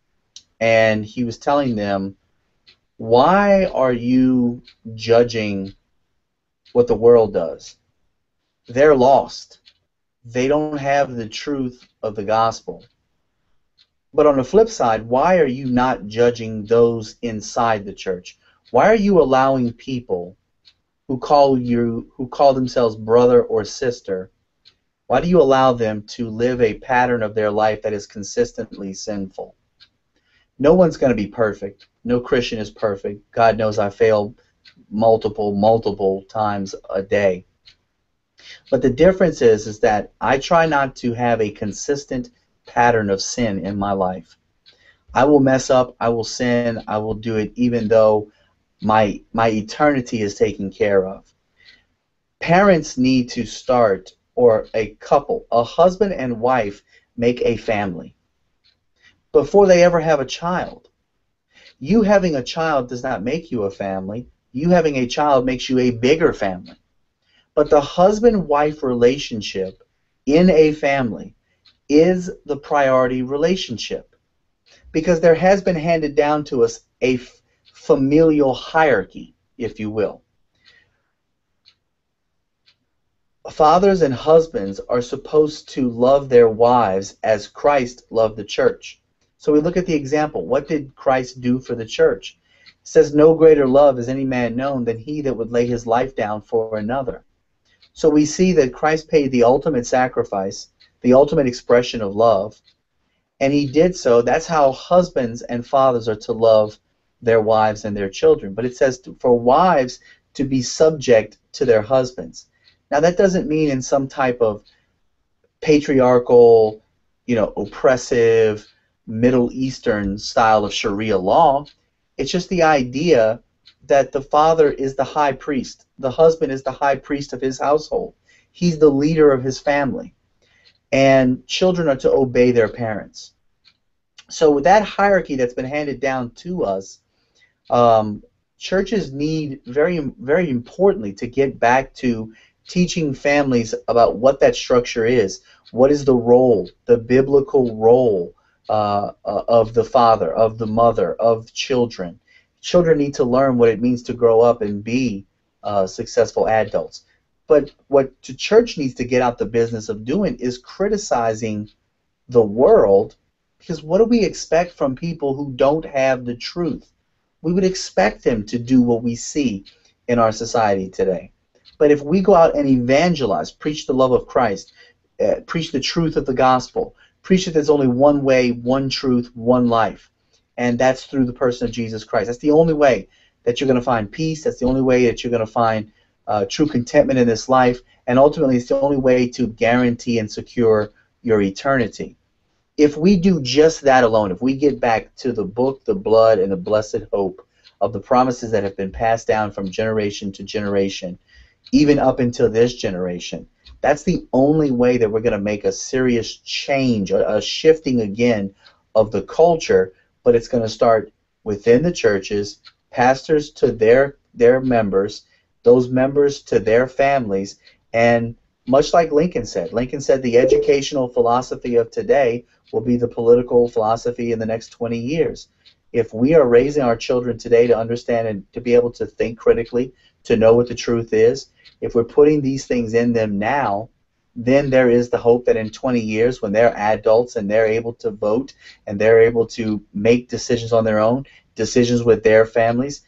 and he was telling them Why are you judging what the world does? They're lost. They don't have the truth of the gospel. But on the flip side, why are you not judging those inside the church? Why are you allowing people who call themselves brother or sister, why do you allow them to live a pattern of their life that is consistently sinful? No one's going to be perfect. No Christian is perfect. God knows I fail multiple times a day. But the difference is that I try not to have a consistent pattern of sin in my life. I will mess up, I will sin, I will do it even though my eternity is taken care of. Parents need to start, or a couple, a husband and wife make a family before they ever have a child. You having a child does not make you a family. You having a child makes you a bigger family. But the husband-wife relationship in a family is the priority relationship, because there has been handed down to us a familial hierarchy, if you will. Fathers and husbands are supposed to love their wives as Christ loved the church. So we look at the example. What did Christ do for the church? It says, no greater love has any man known than he that would lay his life down for another. So we see that Christ paid the ultimate sacrifice, the ultimate expression of love, and he did so. That's how husbands and fathers are to love their wives and their children. But it says for wives to be subject to their husbands. Now that doesn't mean in some type of patriarchal, oppressive, Middle Eastern style of Sharia law. It's just the idea that the father is the high priest. The husband is the high priest of his household. He's the leader of his family. And children are to obey their parents. So with that hierarchy that's been handed down to us, churches need very, very importantly to get back to teaching families about what that structure is. What is the role, the biblical role of the father, of the mother, of children? Children need to learn what it means to grow up and be successful adults. But what the church needs to get out the business of doing is criticizing the world, because what do we expect from people who don't have the truth? We would expect them to do what we see in our society today. But if we go out and evangelize, preach the love of Christ, preach the truth of the gospel, preach that there's only one way, one truth, one life, and that's through the person of Jesus Christ. That's the only way that you're going to find peace. That's the only way that you're going to find true contentment in this life, and ultimately it's the only way to guarantee and secure your eternity. If we do just that alone, if we get back to the book, the blood, and the blessed hope of the promises that have been passed down from generation to generation, even up until this generation, that's the only way that we're going to make a serious change, a shifting again of the culture. But it's going to start within the churches, pastors to their members, those members to their families, and much like Lincoln said the educational philosophy of today will be the political philosophy in the next 20 years. If we are raising our children today to understand and to be able to think critically, to know what the truth is, if we're putting these things in them now, then there is the hope that in 20 years, when they're adults and they're able to vote and they're able to make decisions on their own, decisions with their families,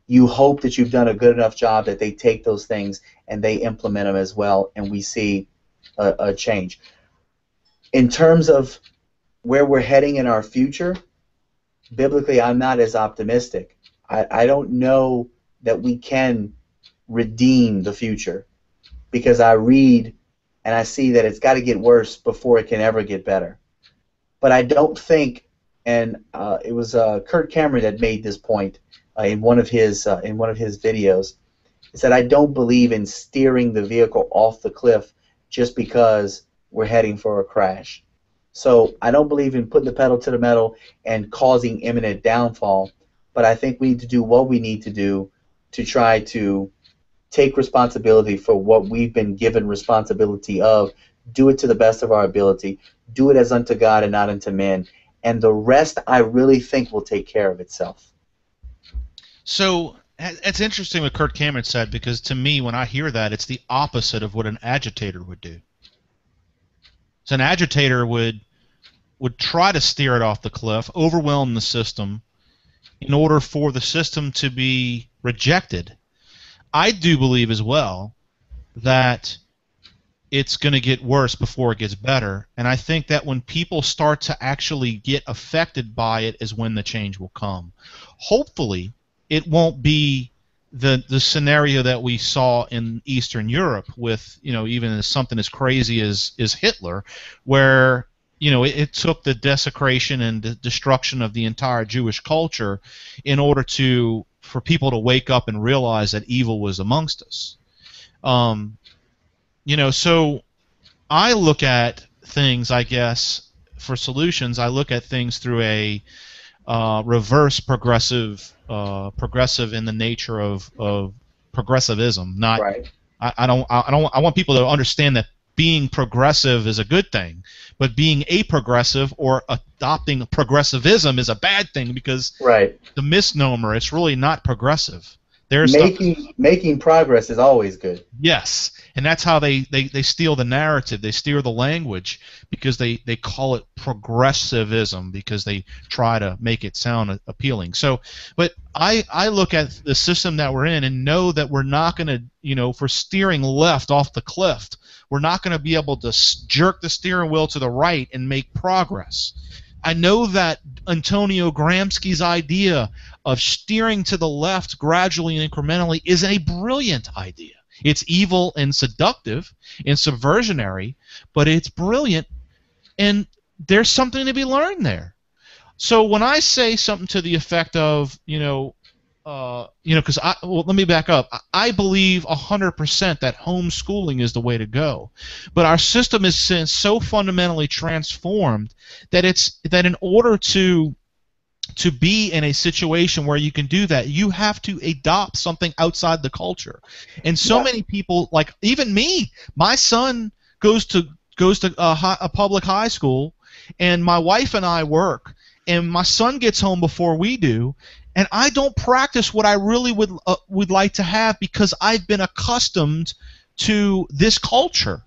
you hope that you've done a good enough job that they take those things and they implement them as well, and we see a change. In terms of where we're heading in our future, biblically, I'm not as optimistic. I don't know that we can redeem the future, because I read and I see that it's got to get worse before it can ever get better. But I don't think, and it was Kurt Cameron that made this point in one of his videos. He said, I don't believe in steering the vehicle off the cliff just because we're heading for a crash. So I don't believe in putting the pedal to the metal and causing imminent downfall, but I think we need to do what we need to do to try to take responsibility for what we've been given responsibility of, do it to the best of our ability, do it as unto God and not unto men, and the rest I really think will take care of itself. So it's interesting what Kurt Cameron said, because to me, when I hear that, it's the opposite of what an agitator would do. So an agitator would try to steer it off the cliff, overwhelm the system in order for the system to be rejected. I do believe as well that it's going to get worse before it gets better, and I think that when people start to actually get affected by it is when the change will come. Hopefully, it won't be the scenario that we saw in Eastern Europe with, even something as crazy as Hitler, where it took the desecration and the destruction of the entire Jewish culture in order for people to wake up and realize that evil was amongst us. So I look at things, I guess, for solutions. I look at things through a reverse progressive in the nature of progressivism. Not, Right. I want people to understand that being progressive is a good thing, but being a progressive or adopting progressivism is a bad thing, because Right. the misnomer, it's really not progressive. Making progress is always good. Yes, and that's how they steal the narrative. They steal the language, because they call it progressivism, because they try to make it sound appealing. So, but I look at the system that we're in and know that we're not going to, if we're steering left off the cliff, we're not going to be able to jerk the steering wheel to the right and make progress. I know that Antonio Gramsci's idea of steering to the left gradually and incrementally is a brilliant idea. It's evil and seductive and subversionary, but it's brilliant, and there's something to be learned there. So when I say something to the effect of, because let me back up. I believe 100% that homeschooling is the way to go, but our system is so fundamentally transformed that in order to be in a situation where you can do that, you have to adopt something outside the culture. And so many people, like even me, my son goes to a public high school, and my wife and I work, and my son gets home before we do, and I don't practice what I really would like to have, because I've been accustomed to this culture.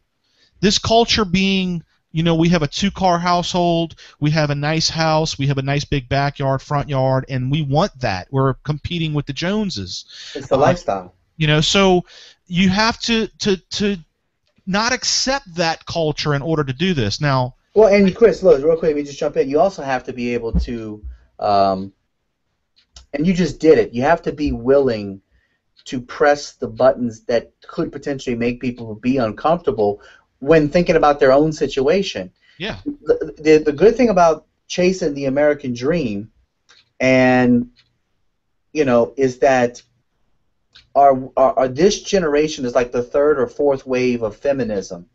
This culture being, we have a 2-car household, we have a nice house, we have a nice big backyard, front yard, and we want that. We're competing with the Joneses. It's the lifestyle. So you have to not accept that culture in order to do this. Now, well, and Chris, look, real quick, let me just jump in. You also have to be able to, and you just did it, you have to be willing to press the buttons that could potentially make people be uncomfortable when thinking about their own situation. Yeah. The good thing about chasing the American dream, and is that our this generation is like the 3rd or 4th wave of feminism,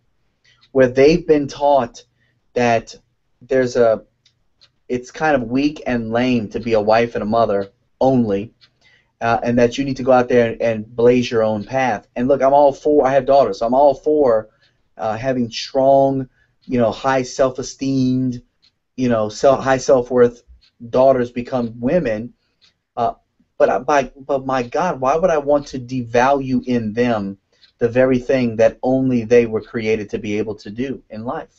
where they've been taught that it's kind of weak and lame to be a wife and a mother only, and that you need to go out there and blaze your own path. And look, I'm all for, I have daughters, so I'm all for having strong, high self-esteemed, high self-worth daughters become women. But my God, why would I want to devalue in them the very thing that only they were created to be able to do in life?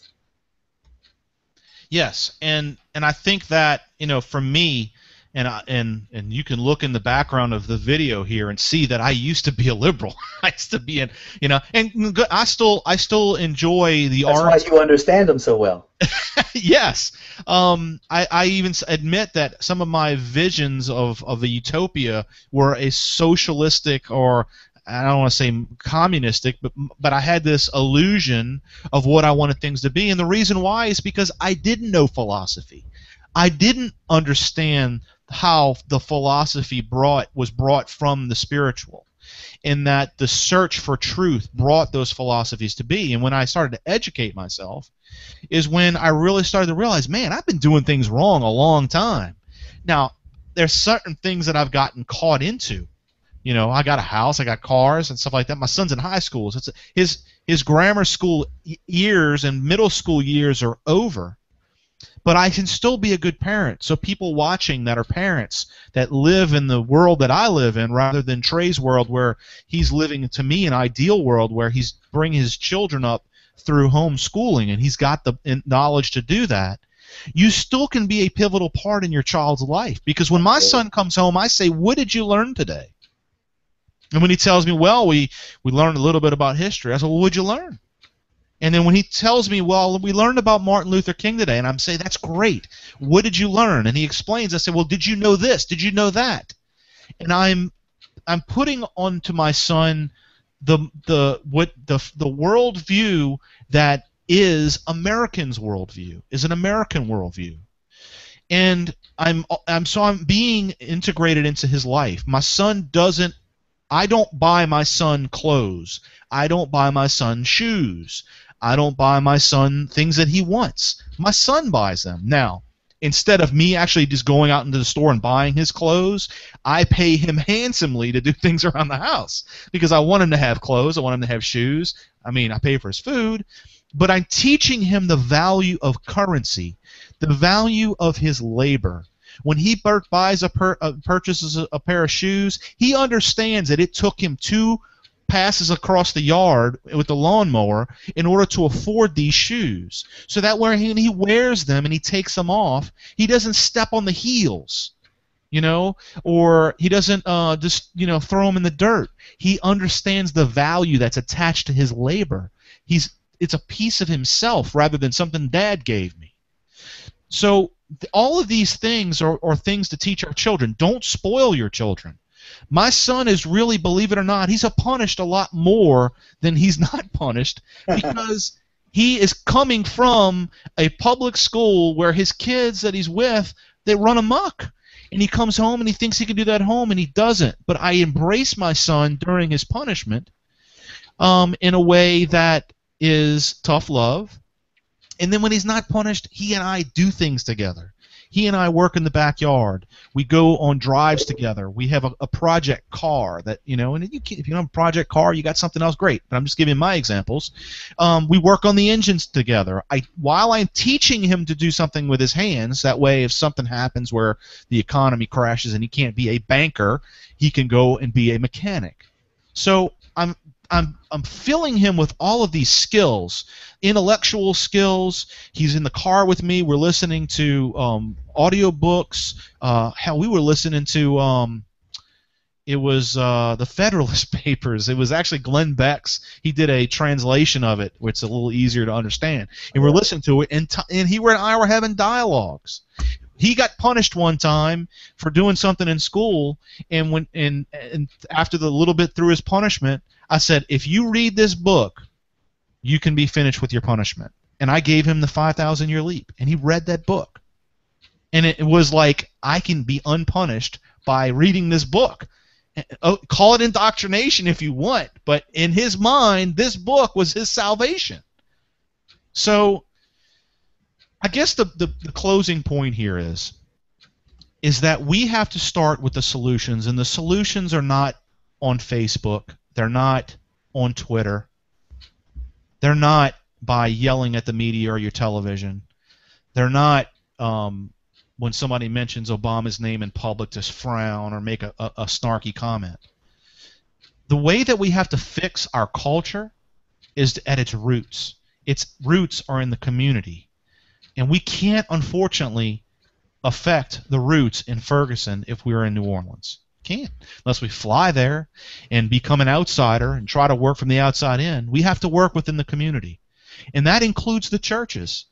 Yes, and I think that, for me, and you can look in the background of the video here and see that I used to be a liberal. I used to be and I still enjoy the art. That's why you understand them so well. Yes. I even admit that some of my visions of a utopia were a socialistic, or I don't want to say communistic, but I had this illusion of what I wanted things to be. And the reason why is because I didn't know philosophy. I didn't understand how the philosophy was brought from the spiritual, and that the search for truth brought those philosophies to be. And when I started to educate myself is when I really started to realize, man, I've been doing things wrong a long time. Now, there's certain things that I've gotten caught into. I got a house, I got cars and stuff like that. My son's in high school. So his grammar school years and middle school years are over. but I can still be a good parent. So people watching that are parents that live in the world that I live in, rather than Trey's world where he's living, to me, an ideal world where he's bringing his children up through homeschooling and he's got the knowledge to do that. You still can be a pivotal part in your child's life, because when my son comes home, I say, "What did you learn today?" And when he tells me, "Well, we learned a little bit about history," I say, "Well, what'd you learn?" And then when he tells me, "Well, we learned about Martin Luther King today," and I'm saying, "That's great. What did you learn?" And he explains. I say, "Well, did you know this? Did you know that?" And I'm putting onto my son the worldview that is Americans' worldview, is an American worldview, and I'm being integrated into his life. My son doesn't. I don't buy my son clothes. I don't buy my son shoes. I don't buy my son things that he wants. My son buys them. Now, instead of me actually just going out into the store and buying his clothes, I pay him handsomely to do things around the house because I want him to have clothes. I want him to have shoes. I mean, I pay for his food. But I'm teaching him the value of currency, the value of his labor. When he purchases a pair of shoes, he understands that it took him 2 passes across the yard with the lawnmower in order to afford these shoes. So that when he wears them and he takes them off, he doesn't step on the heels, or he doesn't just throw them in the dirt. He understands the value that's attached to his labor. It's a piece of himself rather than something Dad gave me. So all of these things are things to teach our children. Don't spoil your children. My son is really, believe it or not, he's punished a lot more than he's not punished because he is coming from a public school where his kids that he's with, they run amok. And he comes home and he thinks he can do that at home and he doesn't. But I embrace my son during his punishment in a way that is tough love. And then when he's not punished, he and I do things together. He and I work in the backyard. We go on drives together. We have a project car that, and if you don't have a project car, you got something else, great. But I'm just giving my examples. We work on the engines together. While I'm teaching him to do something with his hands, that way if something happens where the economy crashes and he can't be a banker, he can go and be a mechanic. So I'm filling him with all of these skills, intellectual skills. He's in the car with me. We're listening to audiobooks. Hell, we were listening to it was the Federalist Papers. It was actually Glenn Beck's. He did a translation of it, which is a little easier to understand. And we're listening to it, and he and I were having dialogues. He got punished one time for doing something in school, and after the little bit through his punishment, I said, "If you read this book, you can be finished with your punishment." And I gave him the 5,000-year leap, and he read that book. And it was like, I can be unpunished by reading this book. Call it indoctrination if you want, but in his mind, this book was his salvation. So I guess the closing point here is that we have to start with the solutions, and the solutions are not on Facebook. They're not on Twitter. They're not by yelling at the media or your television. They're not when somebody mentions Obama's name in public to frown or make a snarky comment. The way that we have to fix our culture is at its roots. Its roots are in the community. And we can't, unfortunately, affect the roots in Ferguson if we were in New Orleans. Can't. Unless we fly there and become an outsider and try to work from the outside in. We have to work within the community. And that includes the churches.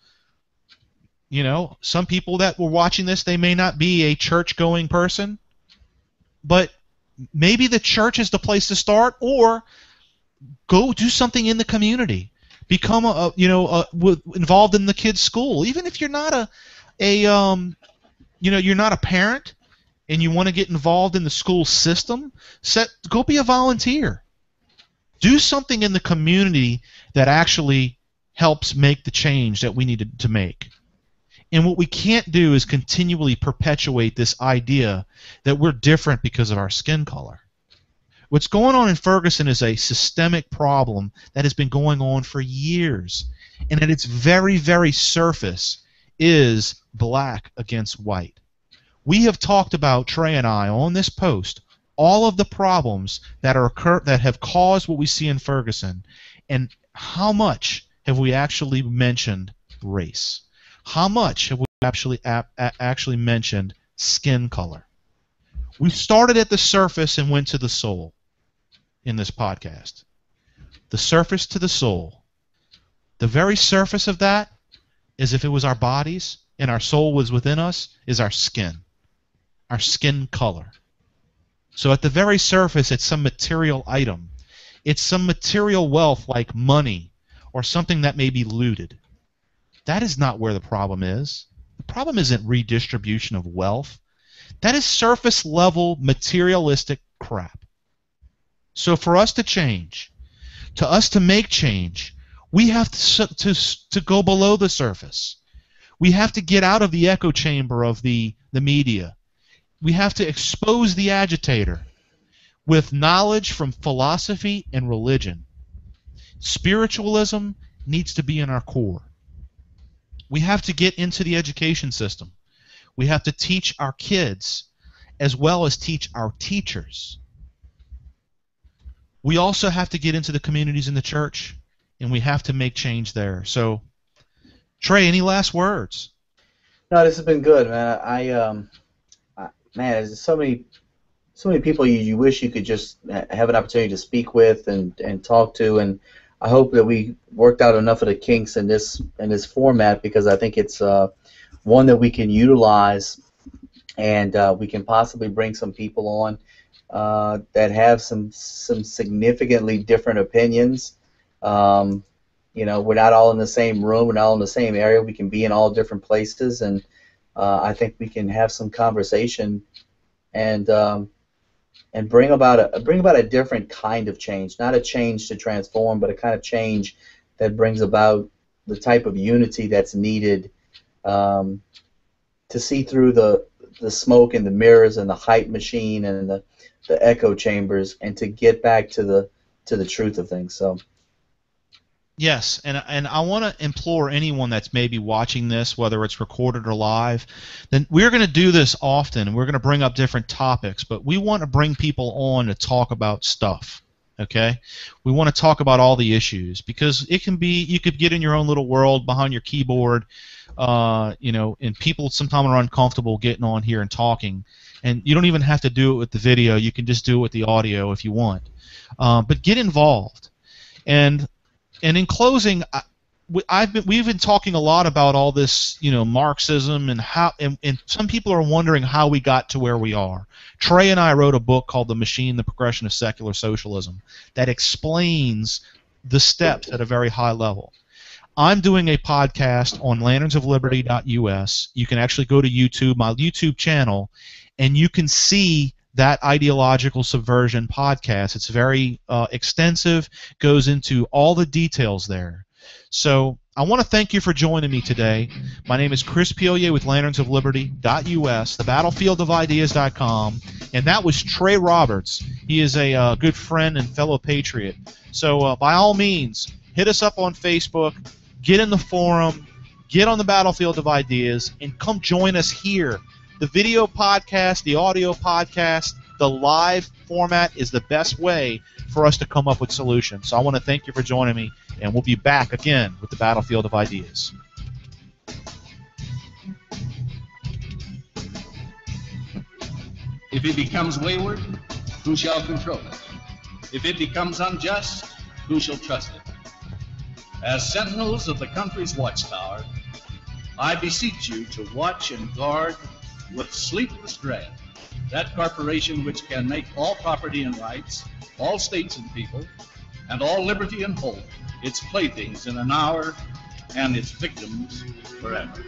Some people that were watching this, they may not be a church-going person, but maybe the church is the place to start, or go do something in the community. Become involved in the kids' school. Even if you're not you're not a parent and you want to get involved in the school system, go be a volunteer. Do something in the community that actually helps make the change that we need to make. And what we can't do is continually perpetuate this idea that we're different because of our skin color. What's going on in Ferguson is a systemic problem that has been going on for years. And at its very, very surface is black against white. We have talked about, Trey and I, on this post, all of the problems that have caused what we see in Ferguson, and how much have we actually mentioned race? How much have we actually mentioned skin color? We started at the surface and went to the soul in this podcast. The surface to the soul. The very surface of that is, if it was our bodies and our soul was within us, is our skin color. So at the very surface, it's some material item. It's some material wealth like money or something that may be looted. That is not where the problem is. The problem isn't redistribution of wealth. That is surface level materialistic crap. So for us to change, to us to make change, we have to go below the surface. We have to get out of the echo chamber of the media. We have to expose the agitator with knowledge from philosophy and religion. Spiritualism needs to be in our core. We have to get into the education system. We have to teach our kids as well as teach our teachers. We also have to get into the communities in the church, and we have to make change there. So, Trey, any last words? No, this has been good, man. Man, there's so many people you wish you could just have an opportunity to speak with and talk to, and I hope that we worked out enough of the kinks in this format, because I think it's one that we can utilize, and we can possibly bring some people on that have some significantly different opinions. You know, we're not all in the same room, we're not all in the same area. We can be in all different places, and I think we can have some conversation and bring about a different kind of change, not a change to transform, but a kind of change that brings about the type of unity that's needed to see through the smoke and the mirrors and the hype machine and the echo chambers, and to get back to the truth of things. So. Yes, and I want to implore anyone that's maybe watching this, whether it's recorded or live, then we're going to do this often, and we're going to bring up different topics, but we want to bring people on to talk about stuff, okay? We want to talk about all the issues, because it can be, you could get in your own little world behind your keyboard, you know, and people sometimes are uncomfortable getting on here and talking, and you don't even have to do it with the video. You can just do it with the audio if you want. But get involved. And in closing, we've been talking a lot about all this, you know, Marxism and how, and some people are wondering how we got to where we are. Trey and I wrote a book called The Machine: The Progression of Secular Socialism that explains the steps at a very high level. I'm doing a podcast on lanternsofliberty.us. You can actually go to YouTube, my YouTube channel, and you can see that ideological subversion podcast. It's very extensive, goes into all the details there. So I want to thank you for joining me today. My name is Chris Pielier with lanternsofliberty.us, thebattlefieldofIdeas.com, and that was Trey Roberts. He is a good friend and fellow patriot. So by all means, hit us up on Facebook, get in the forum, get on the Battlefield of Ideas, and come join us here. The video podcast, the audio podcast, the live format is the best way for us to come up with solutions. So I want to thank you for joining me, and we'll be back again with the Battlefield of Ideas. If it becomes wayward, who shall control it? If it becomes unjust, who shall trust it? As sentinels of the country's watchtower, I beseech you to watch and guard with sleepless dread that corporation which can make all property and rights, all states and people, and all liberty and hope its playthings in an hour and its victims forever.